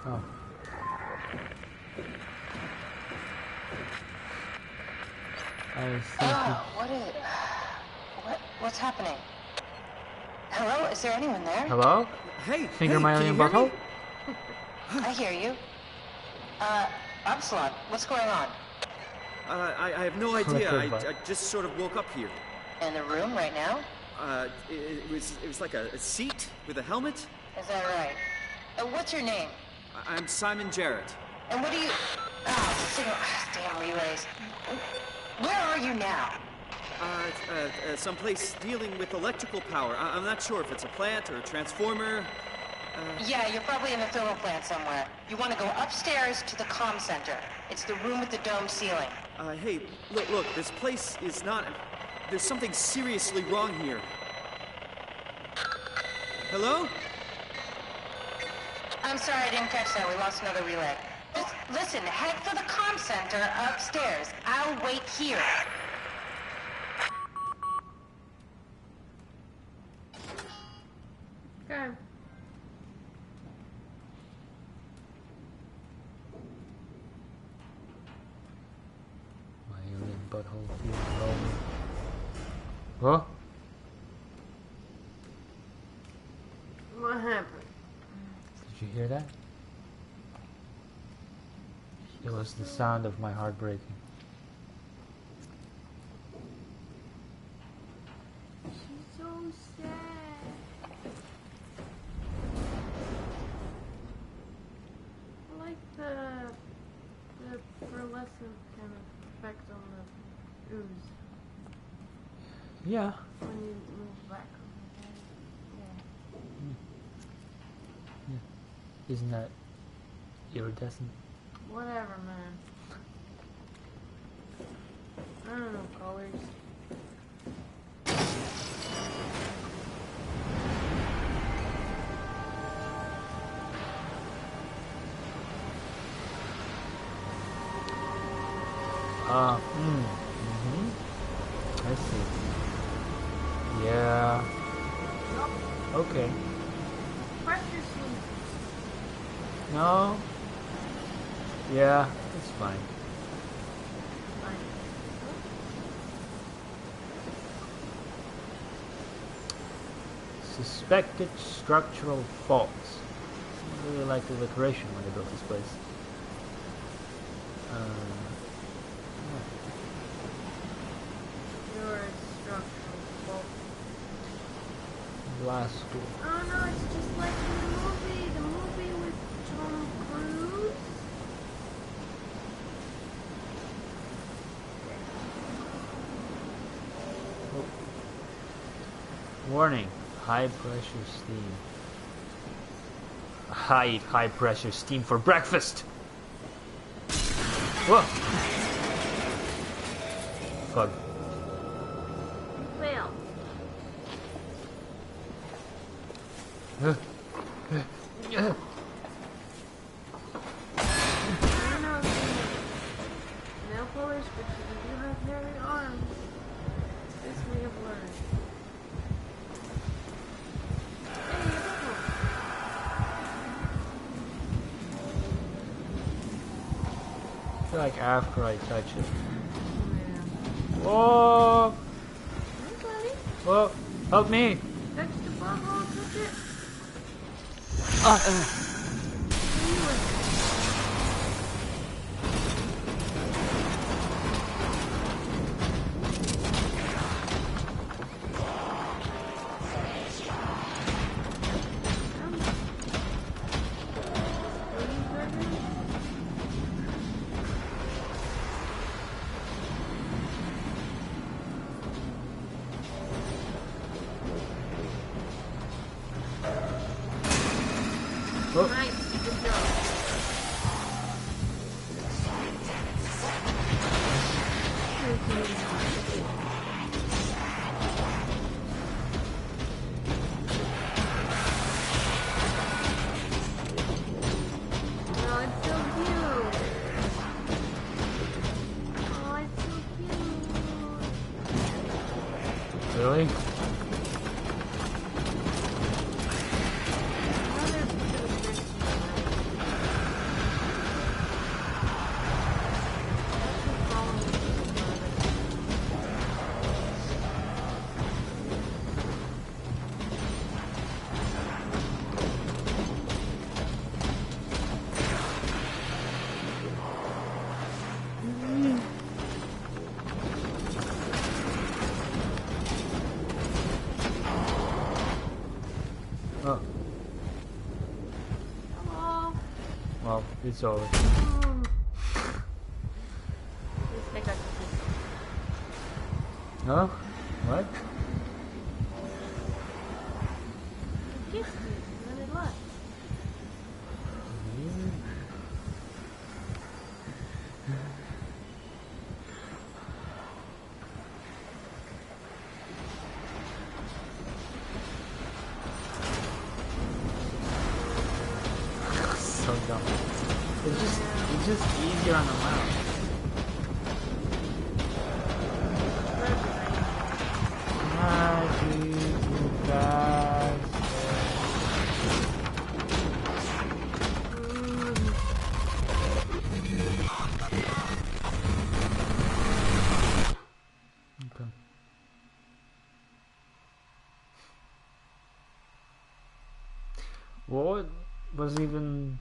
Oh. I was thinking. What's happening? Hello? Is there anyone there? Hello? Hey, Finger hey, my can alien you hear butthole? me? I hear you. Upsilon, what's going on? I have no idea. I just sort of woke up here. In the room right now? It was like a seat with a helmet. Is that right? What's your name? I'm Simon Jarrett. And what do you... damn relays. Where are you now? Someplace dealing with electrical power. I'm not sure if it's a plant or a transformer. Yeah, you're probably in the thermal plant somewhere. You want to go upstairs to the comm center. It's the room with the dome ceiling. Hey, look, this place is not... There's something seriously wrong here. Hello? I'm sorry, I didn't catch that. We lost another relay. Just listen, head for the comm center upstairs. I'll wait here. Okay. My alien butthole feels rolling. Huh? What happened? Did you hear that? It was the sound of my heart breaking. She's so sad. I like the pearlescent kind of effect on the ooze Yeah. when you move back. Yeah. Isn't that iridescent? Whatever, man. I don't know colors. I see. Yeah. Okay. Press your sleeve. No. Yeah, it's fine. Suspected structural faults. Someone really liked the decoration when they built this place. Your structural fault. Blast school. Oh no, it's just like in the movie with Tom Cruise. Oh. Warning, high pressure steam. I eat high pressure steam for breakfast. Whoa. Fuck. Fail. I don't know if you're nail polish, but you do have hairy arms. This we have learned. I feel like after I touch it. Whoa! Whoa! Help me! Touch the bubble, touch it. Oh. Nice, good job. Oh, it's so cute. Oh, it's so cute. Really? Oh. Hello. Well, it's over. At least I got to No? What? kiss you, and then it left. So dumb. It's just easier on the mouth. Okay. What was even...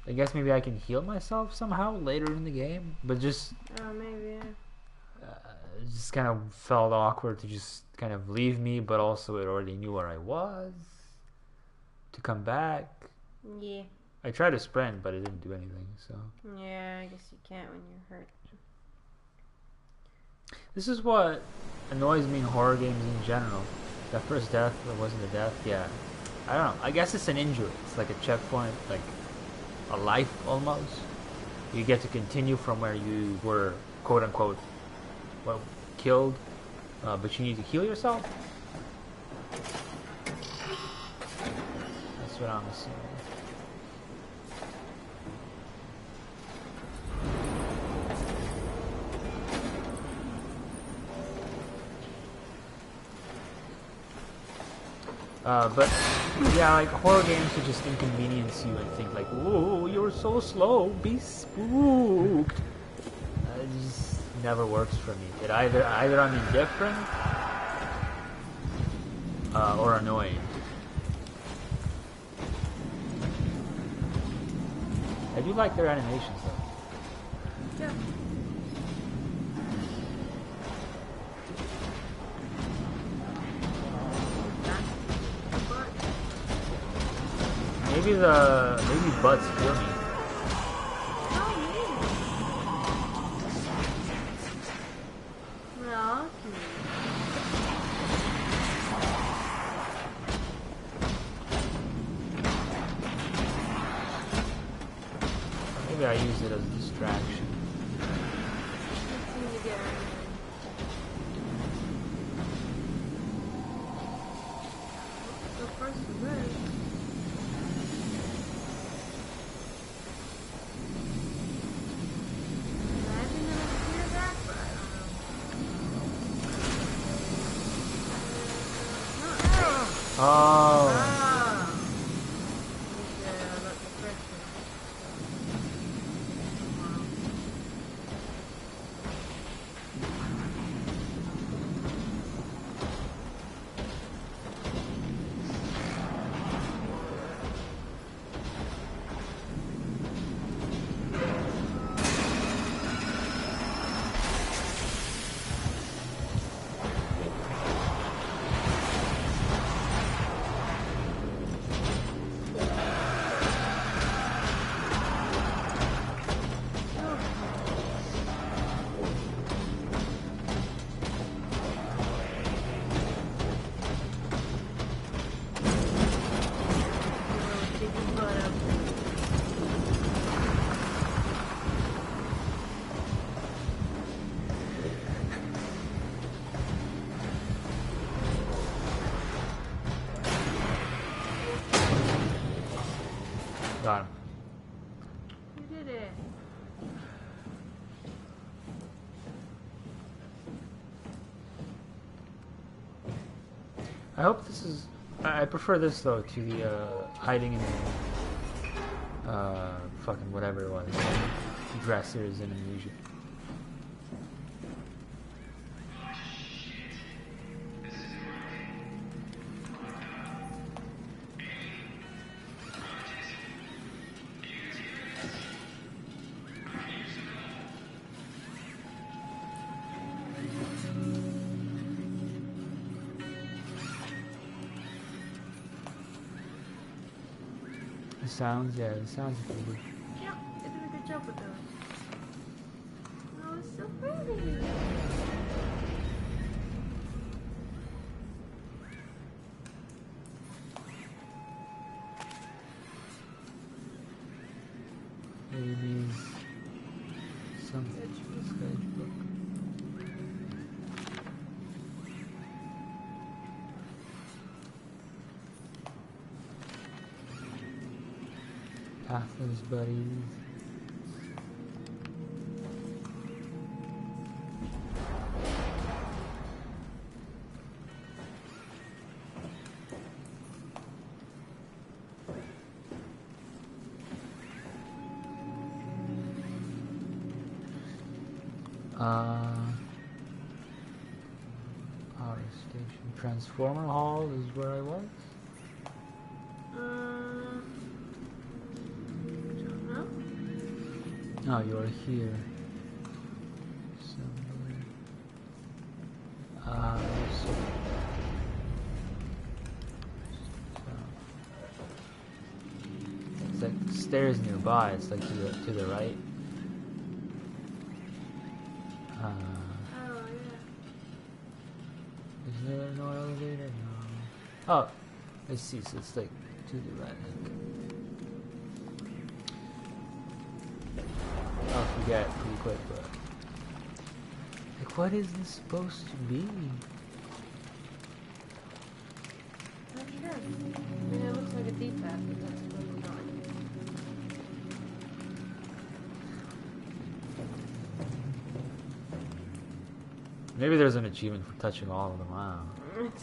I guess maybe I can heal myself somehow later in the game, but just... Oh, maybe, yeah. It just kind of felt awkward to just kind of leave me, but also it already knew where I was to come back. Yeah. I tried to sprint, but it didn't do anything, so... Yeah, I guess you can't when you're hurt. This is what annoys me in horror games in general. That first death, that wasn't a death, yeah. I don't know, I guess it's an injury. It's like a checkpoint, like a life almost. You get to continue from where you were, quote unquote, well, killed, but you need to heal yourself. That's what I'm assuming. But yeah, like horror games would just inconvenience you and think like, "Whoa, you're so slow, be spooked." It just never works for me. It either I'm indifferent or annoyed. I do like their animations though. Jump. Maybe butts kill me. No, Maybe I use it as a distraction. Oh. Got him. You did it. I hope this is. I prefer this though to the hiding in fucking whatever it was, dressers and amnesia. The sounds are pretty good. Yeah, they did a good job with those. Oh, it's so pretty. Maybe some sketchbook. Pathless buddies. Power station. Transformer Hall is where I was. Oh, you're here. Somewhere. So it's like stairs nearby. It's like to the right. Oh, yeah. Is there no elevator? No. Oh, I see. So it's like to the right. I'll forget pretty quick, but like, what is this supposed to be? Not sure. I mean, it looks like a D-pad, but that's really not. Maybe there's an achievement for touching all of them. Wow.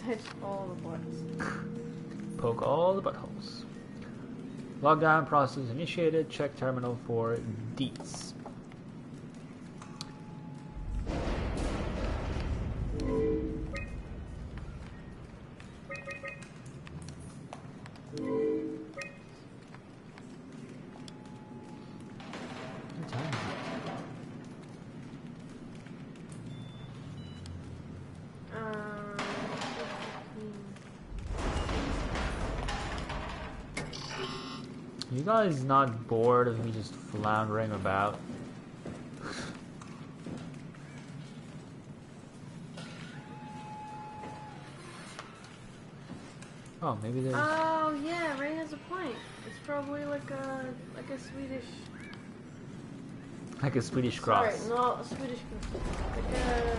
Touch all the butts. Poke all the buttholes. Lockdown process initiated. Check terminal for deets. What time is it? You guys not bored of me just floundering about? Oh, maybe there's... Oh, yeah, Ray has a point. It's probably like a Swedish... Like a Swedish cross. Sorry, not a Swedish cross. Like a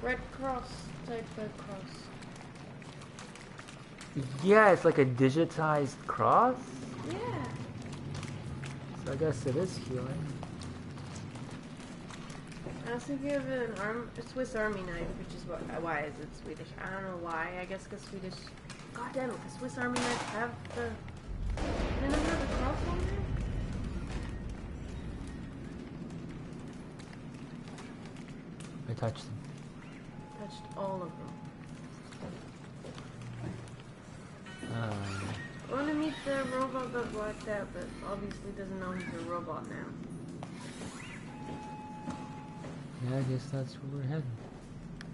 Red Cross type Red Cross. Yeah, it's like a digitized cross? Yeah. So I guess it is healing. I was thinking of a Swiss Army knife, which is why is it Swedish? I don't know why. I guess because Swedish... God damn it, the Swiss Army knives have the... They don't have the cross on there? I touched them. Touched all of them. I want to meet the robot that blacked out, but obviously doesn't know he's a robot now. Yeah, I guess that's where we're heading.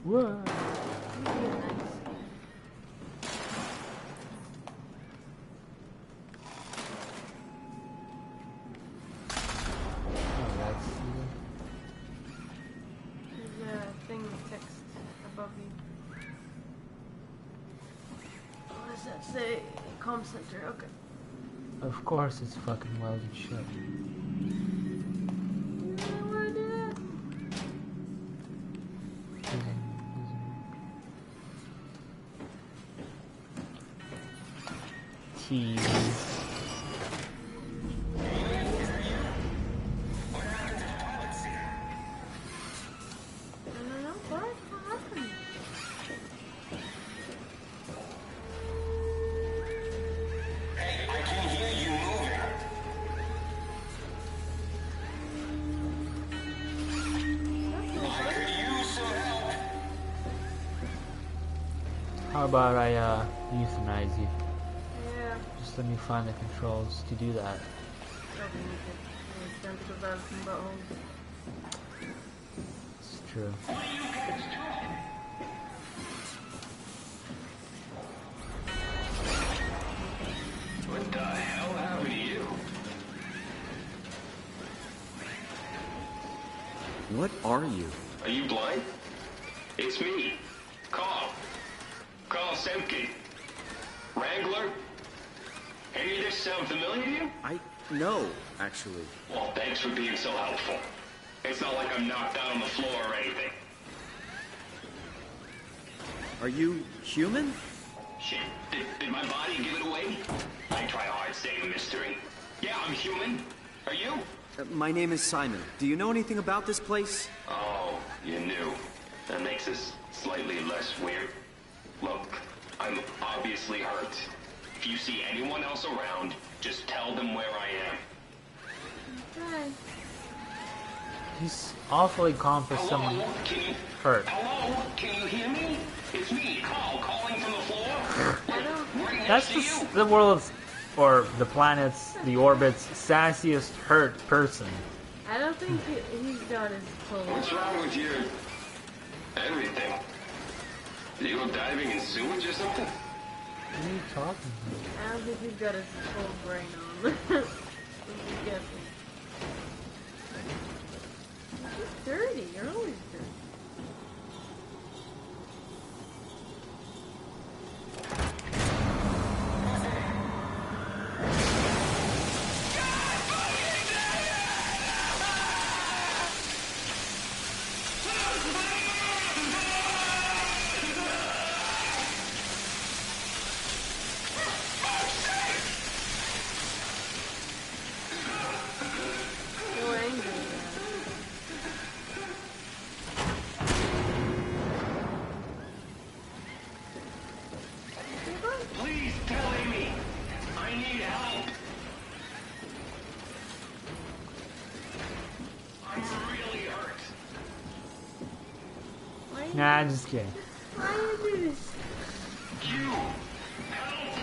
Whoa! Oh, that's There's a thing of text above you. What does that say? Comm center, okay. Of course it's fucking welded shut. Tease. I don't know, what happened? I can hear you moving. I could use some help. How about I euthanize you? Yeah. Just let me find the controls to do that. Probably need to tentacles out of some buttholes. It's true. What the hell happened to you? What are you? Are you blind? It's me, Carl. Carl Semke. Wrangler? Any of this sound familiar to you? No, actually. Well, thanks for being so helpful. It's not like I'm knocked out on the floor or anything. Are you human? Shit, did my body give it away? I try hard staying a mystery. Yeah, I'm human. Are you? My name is Simon. Do you know anything about this place? Oh, you knew. That makes this slightly less weird. Look, I'm obviously hurt. If you see anyone else around, just tell them where I am. Okay. He's awfully calm for someone hurt. Hello? Can you hear me? It's me, Carl, calling from the floor. Right That's next to you. the world's, or the planet's, the orbit's sassiest hurt person. I don't think he's got his clothes. What's wrong with your everything? Did you go diving in sewage or something? What are you talking about? I don't think he's got his full brain on. He's guessing. He's dirty. You're always dirty. So angry. Please tell Amy. I need help. I'm really hurt. Nah, just kidding. Why do you do this? You. Help.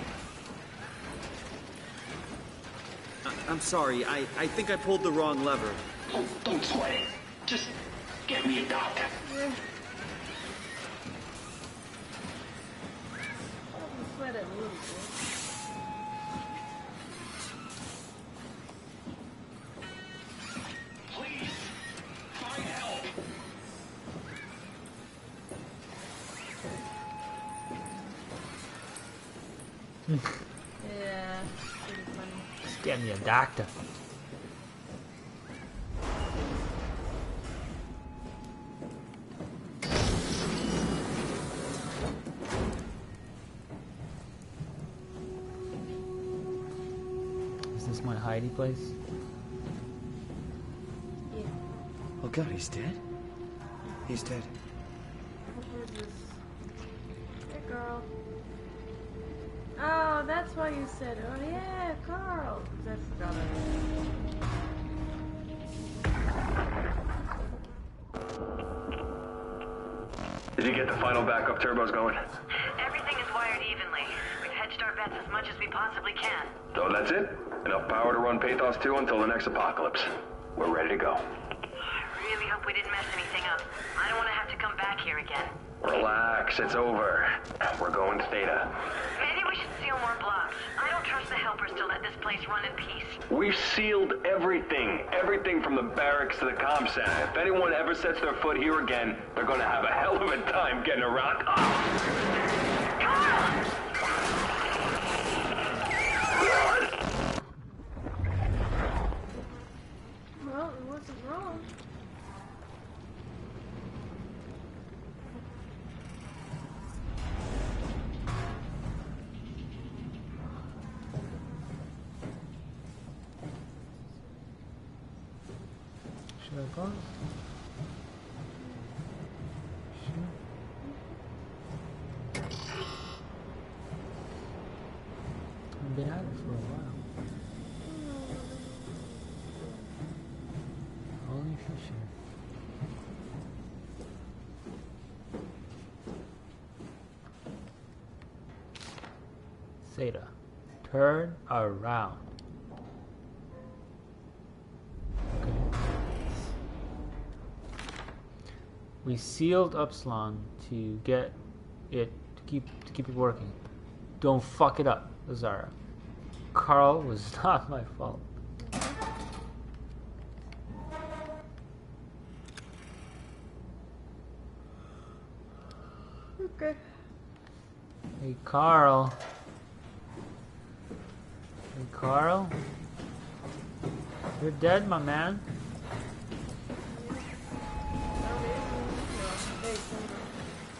I'm sorry. I think I pulled the wrong lever. Don't sweat it. Just get me a doctor. Yeah. Probably sweat it a little bit. Yeah, pretty funny. Just get me a doctor. Is this my hidey place? Yeah. Oh god, he's dead? He's dead. Where's this? Hey, girl. Oh, that's why you said, oh yeah, Carl. 'Cause I forgot it. Did you get the final backup turbos going? Everything is wired evenly. We've hedged our bets as much as we possibly can. So that's it? Enough power to run Pathos 2 until the next apocalypse. We're ready to go. I really hope we didn't mess anything up. I don't want to have to come back here again. Relax, it's over. We're going to Theta. Maybe we should seal more blocks. I don't trust the helpers to let this place run in peace. We've sealed everything. Everything from the barracks to the comm center. If anyone ever sets their foot here again, they're gonna have a hell of a time getting around. Well, it wasn't wrong. Should I go? I've been at it for a while. Only fishing. Theta, turn around. We sealed Upsilon to get it to keep it working. Don't fuck it up, Lazara. Carl was not my fault. Okay. Hey Carl. Hey Carl. You're dead, my man.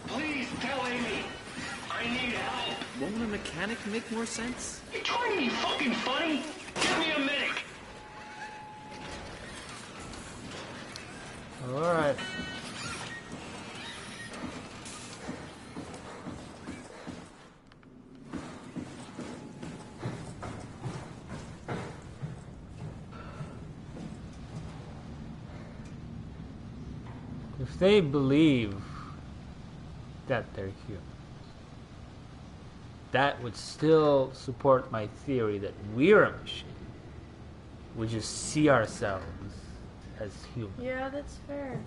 Please tell Amy. I need help. Won't a mechanic make more sense? You trying to be fucking funny? Give me a minute. Alright. If they believe that they're human, that would still support my theory that we're a machine. We just see ourselves as human. Yeah, that's fair.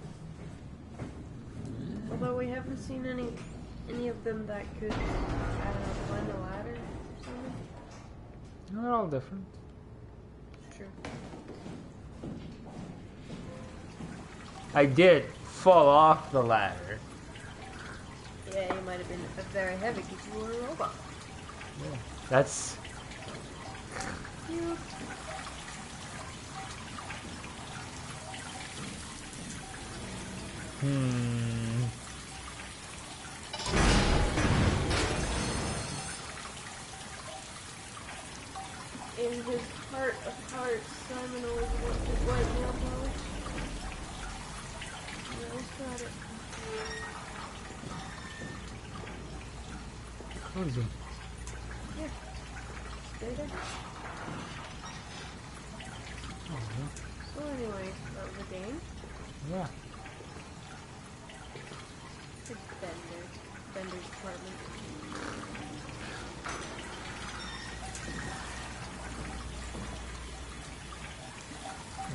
Although we haven't seen any of them that could, I don't know, climb a ladder or something. They're all different. True. I did fall off the ladder. Yeah, you might have been very heavy because you were a robot. Yeah, that's... Cute. In his heart of hearts, Simon always wants his white nail polish. He always got it. What is it? Yeah. Stay there. So anyway, that was a game. Yeah. It's Bender's apartment.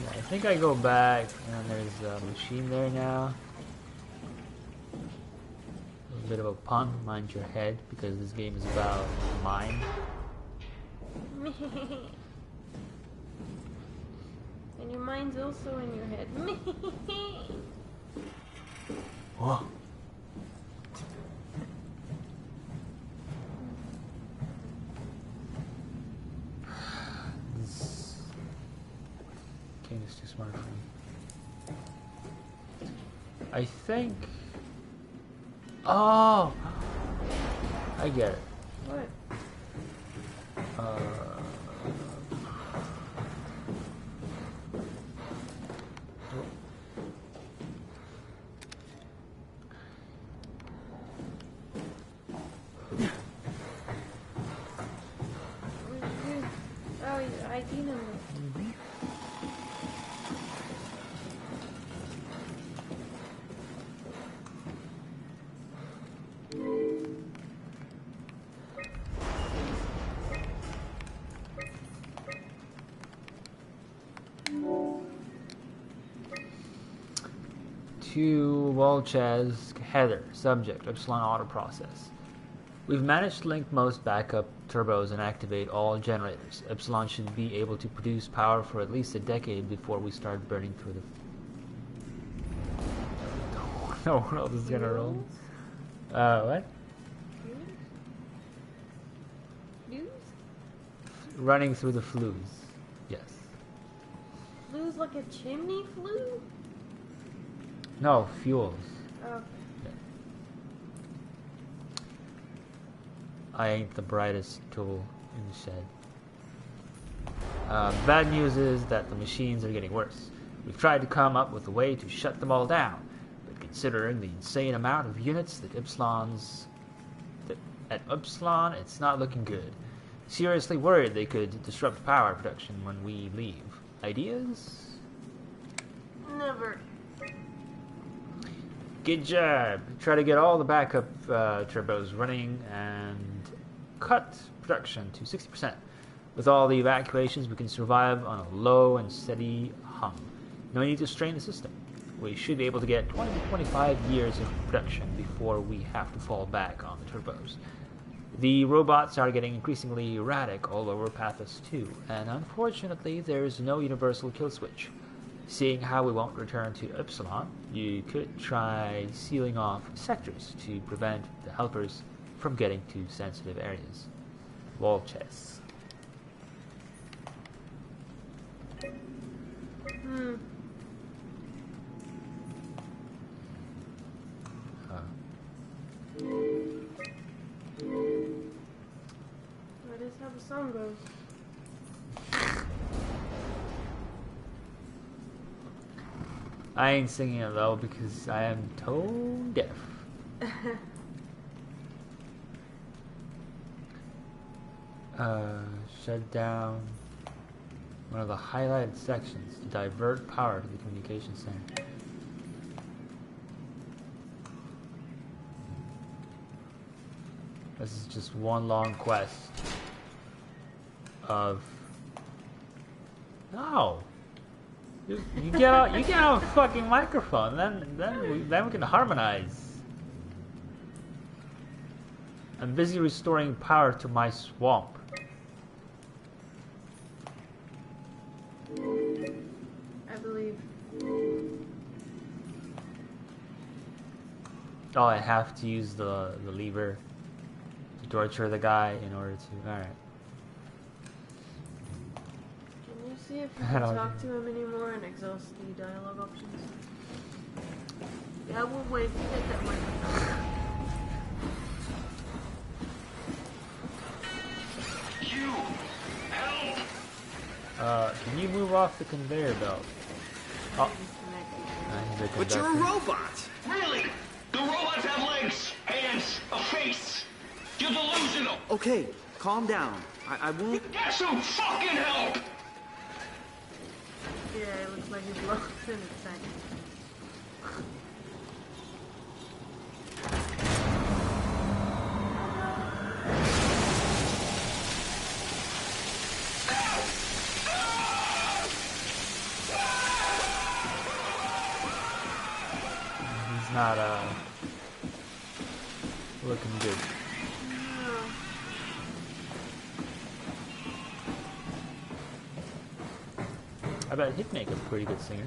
Yeah, I think I go back and there's a machine there now. A bit of a pun, mind your head, because this game is about mind. And your mind's also in your head. Whoa. I think... Oh! I get it. What? Oh, your ID number. To Walchaz, Heather, subject, Epsilon auto process. We've managed to link most backup turbos and activate all generators. Epsilon should be able to produce power for at least a decade before we start burning through the... No one else is gonna roll. What? Flues? Running through the flues. Yes. Flues like a chimney flue? No, fuels. Oh. I ain't the brightest tool in the shed. Bad news is that the machines are getting worse. We've tried to come up with a way to shut them all down, but considering the insane amount of units at Epsilon, it's not looking good. Seriously worried they could disrupt power production when we leave. Ideas? Never. Good job. Try to get all the backup turbos running and cut production to 60%. With all the evacuations, we can survive on a low and steady hum. No need to strain the system. We should be able to get 20 to 25 years of production before we have to fall back on the turbos. The robots are getting increasingly erratic all over Pathos 2, and unfortunately there is no universal kill switch. Seeing how we won't return to Epsilon, you could try sealing off sectors to prevent the helpers from getting to sensitive areas. Wall chests. That is how the song goes. I ain't singing it though because I am tone deaf. Shut down one of the highlighted sections to divert power to the communication center. This is just one long quest of... No! You get out a fucking microphone, then we can harmonize. I'm busy restoring power to my swamp. I believe. Oh, I have to use the lever to torture the guy in order to... Alright. Can you see if you can talk to him anymore and exhaust the dialogue options? Yeah, we'll wait. Get that microphone. Can you move off the conveyor belt? Oh. But you're a robot! Really? The robots have legs, hands, a face. You're delusional. Okay, calm down. I won't... Get some fucking help! Yeah, it looks like he's lost in a second. He's not looking good. I bet he'd make a pretty good singer.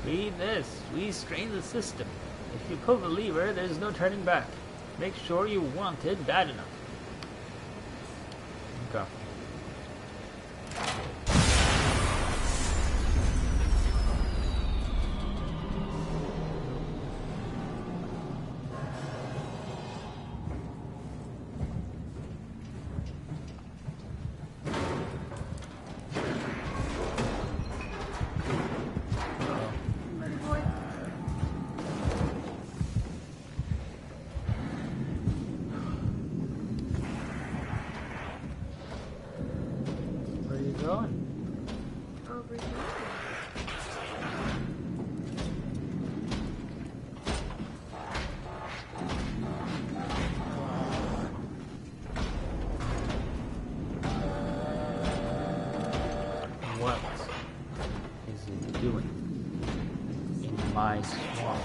Read this. We strain the system. If you pull the lever, there's no turning back. Make sure you want it bad enough. going? Over here. What is it doing in my swamp?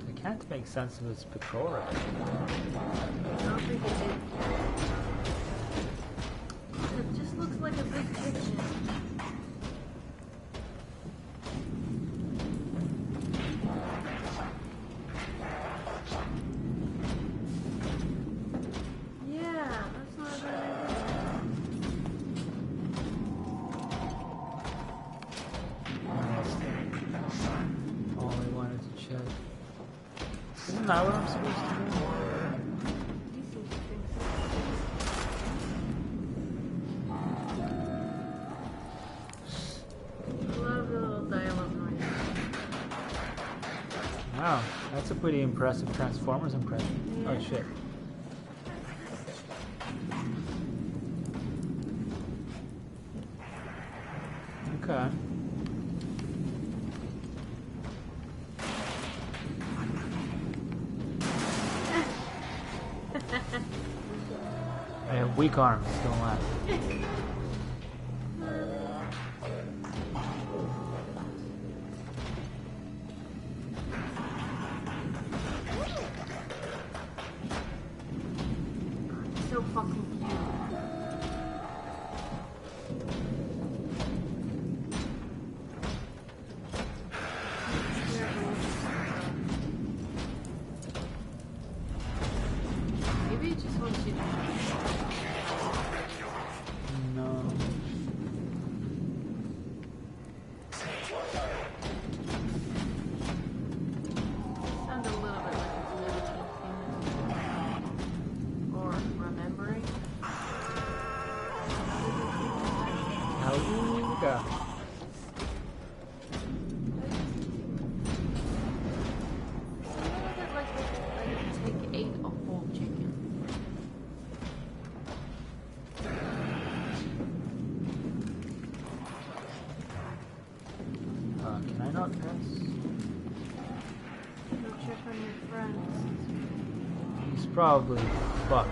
I can't make sense of its patrol route. I don't think it did. It just looks like a big kitchen. Yeah, that's not a bad idea. All I wanted to check. Isn't that what I'm supposed to do? You seem to think so. I love the little dialogue noise. Wow, that's a pretty impressive Transformers impression. Yeah. Oh shit. Okay. I have weak arms, don't laugh. So fucking cute. Maybe it just wants you to No. sound a little bit like it's limiting human. Or remembering. How do you go? Take 8 a whole chicken. Can I not pass? Go check on your friends. He's probably fucked.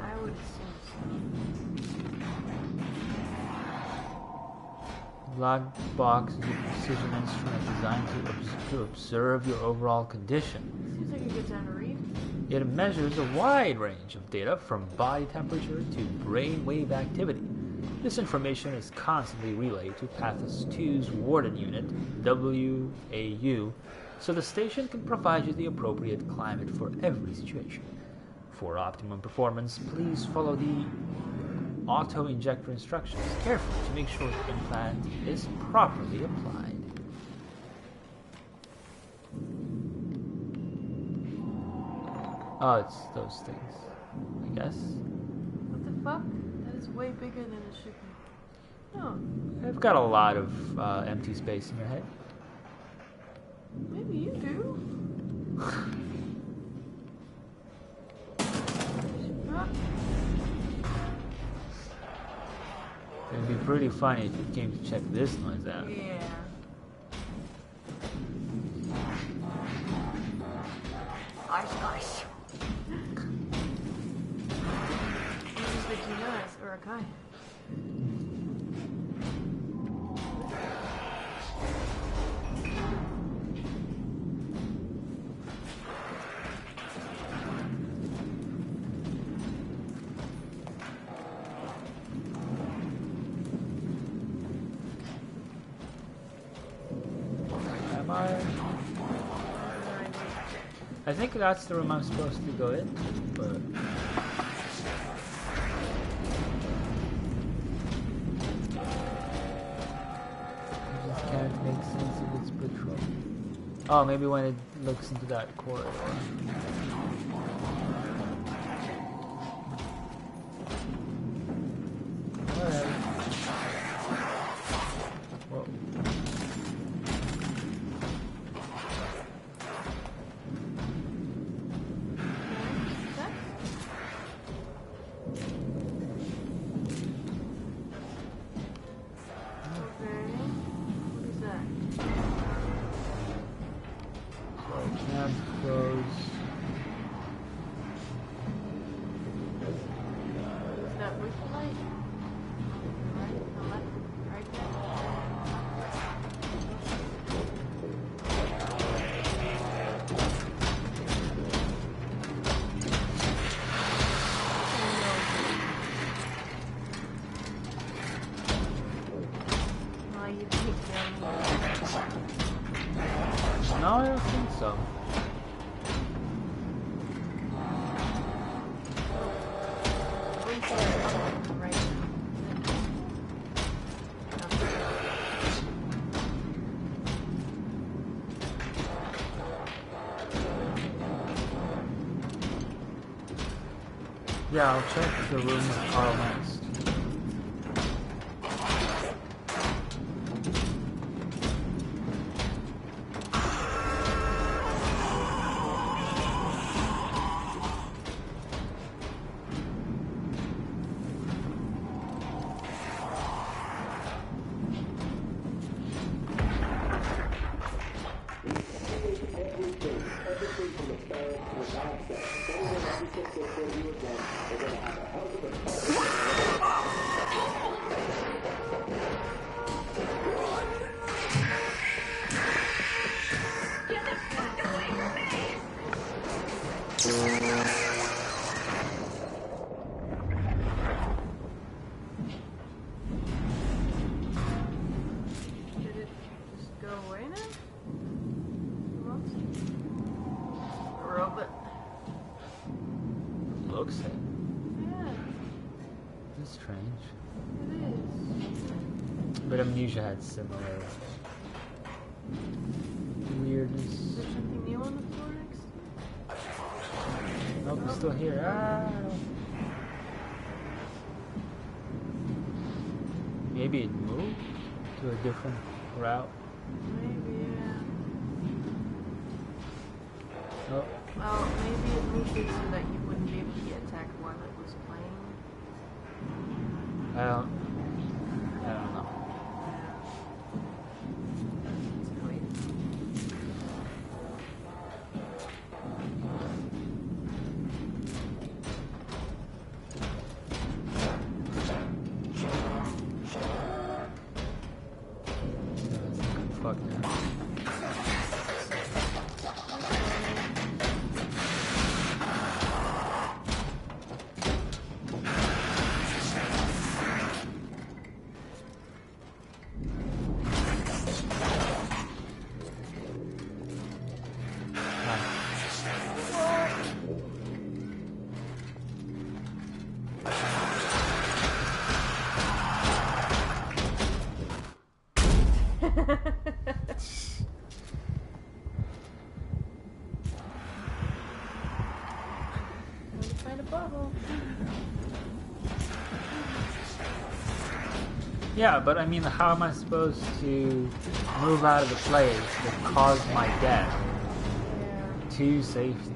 I would assume Black box is a precision instrument designed to observe your overall condition. so. Seems like a good time to read. It measures a wide range of data from body temperature to brainwave activity. This information is constantly relayed to Pathos 2's Warden Unit, WAU, so the station can provide you the appropriate climate for every situation. For optimum performance, please follow the auto-injector instructions carefully to make sure the implant is properly applied. Oh, it's those things, I guess. What the fuck? That is way bigger than it should be. No, I've got a lot of empty space in your head. maybe you do. It'd be pretty funny if you came to check this noise out. Yeah. Gosh. Seems like you know us, or a guy. Am I? I think that's the room I'm supposed to go in, but I just can't make sense of its patrol. Oh, maybe when it looks into that corridor. Whatever. No, I don't think so. Yeah, I'll check the room with Carl next. Looks it. Yeah. That's strange. It is. But Amnesia had similar weirdness. Is there something new on the floor next? Nope, it's still here. Ah. Maybe it moved to a different route. Maybe, yeah. Oh. Well, maybe it moved it so that you wouldn't be able to get attacked while it was playing. I don't know. Fuck now. Find a bubble. Yeah, but I mean, how am I supposed to move out of the place that caused my death to safety?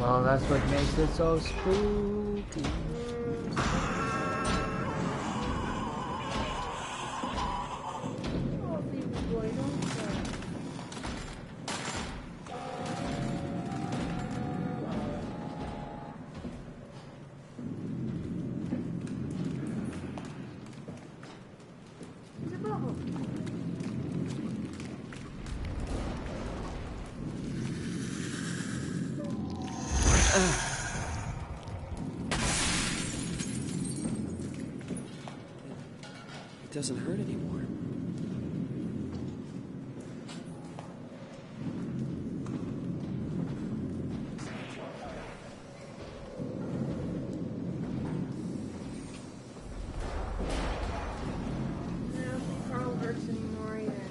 Well, that's what makes it so spooky. It doesn't hurt anymore. I don't think Carl hurts anymore either.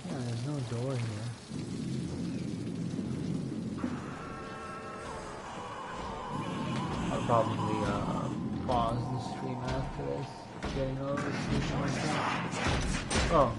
Yeah, there's no door here. probably pause the stream after this, getting over the stream like that. Oh.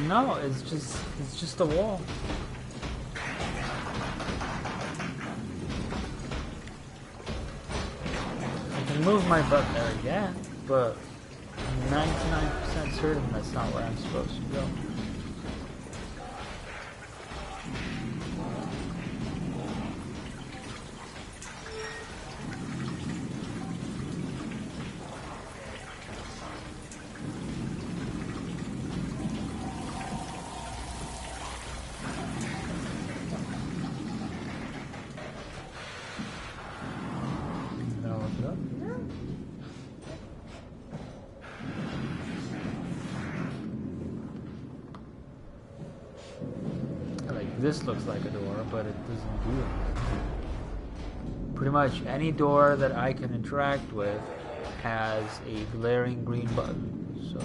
No, it's just a wall. I can move my butt there again, but I'm 99% certain that's not where I'm supposed to go. This looks like a door, but it doesn't do it. Pretty much any door that I can interact with has a glaring green button, so...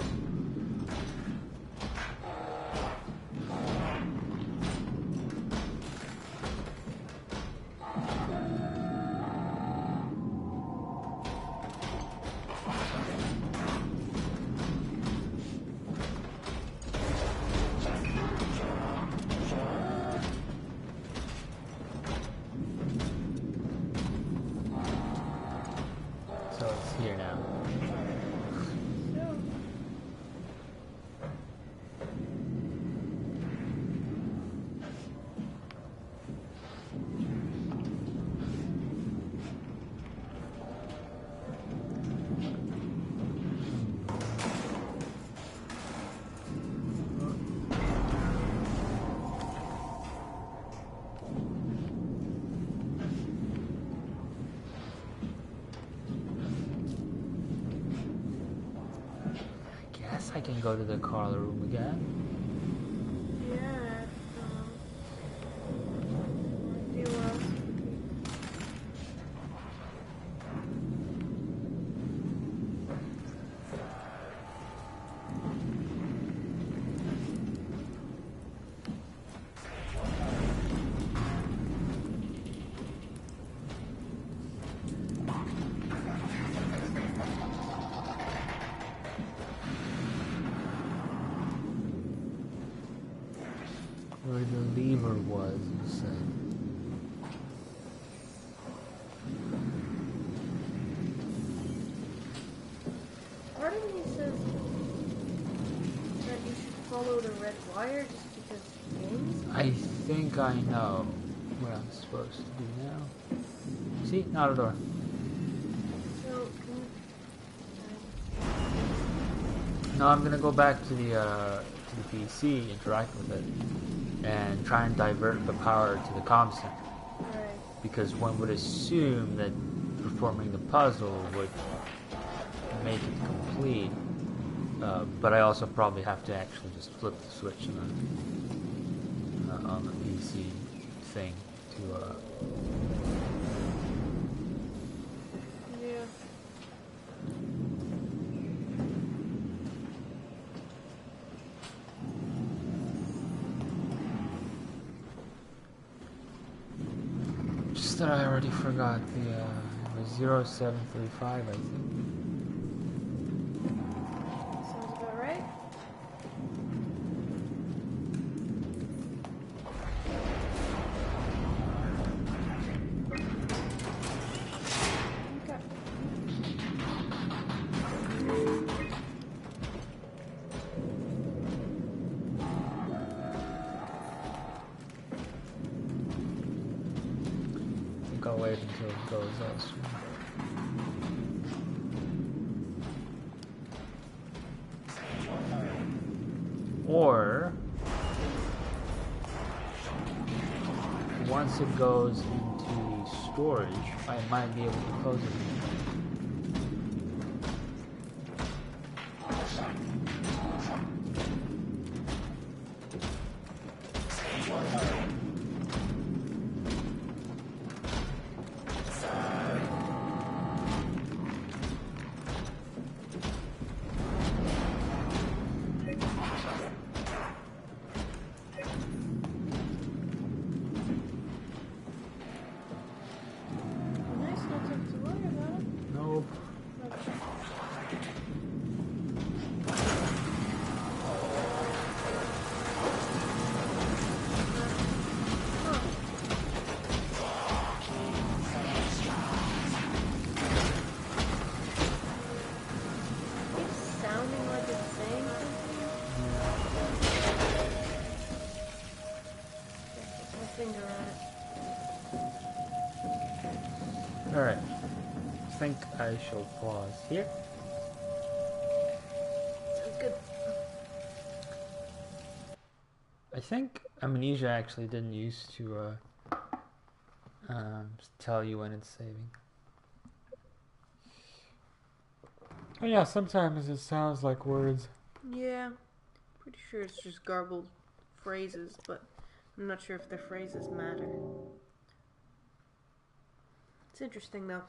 I can go to the car room again. Yeah. Do well. Where the lever was, you said. Part of me says that you should follow the red wire just because games. I think I know what I'm supposed to do now. See? Not a door. So, No, I'm gonna go back to the PC, interact with it, and try and divert the power to the comm center. Right. Because one would assume that performing the puzzle would make it complete. But I also probably have to actually just flip the switch on the PC thing to yeah. Just that I already forgot the it was 0735, I think. Sounds about right. I'll wait until it goes elsewhere. Or once it goes into storage, I might be able to close it. Alright, I think I shall pause here. Sounds good. I think Amnesia actually didn't used to tell you when it's saving. Oh yeah, sometimes it sounds like words. Yeah, pretty sure it's just garbled phrases, but I'm not sure if the phrases matter. It's interesting though.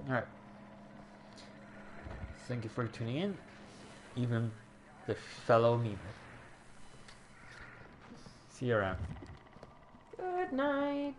Alright. Thank you for tuning in, even the fellow meme. See you around. Good night.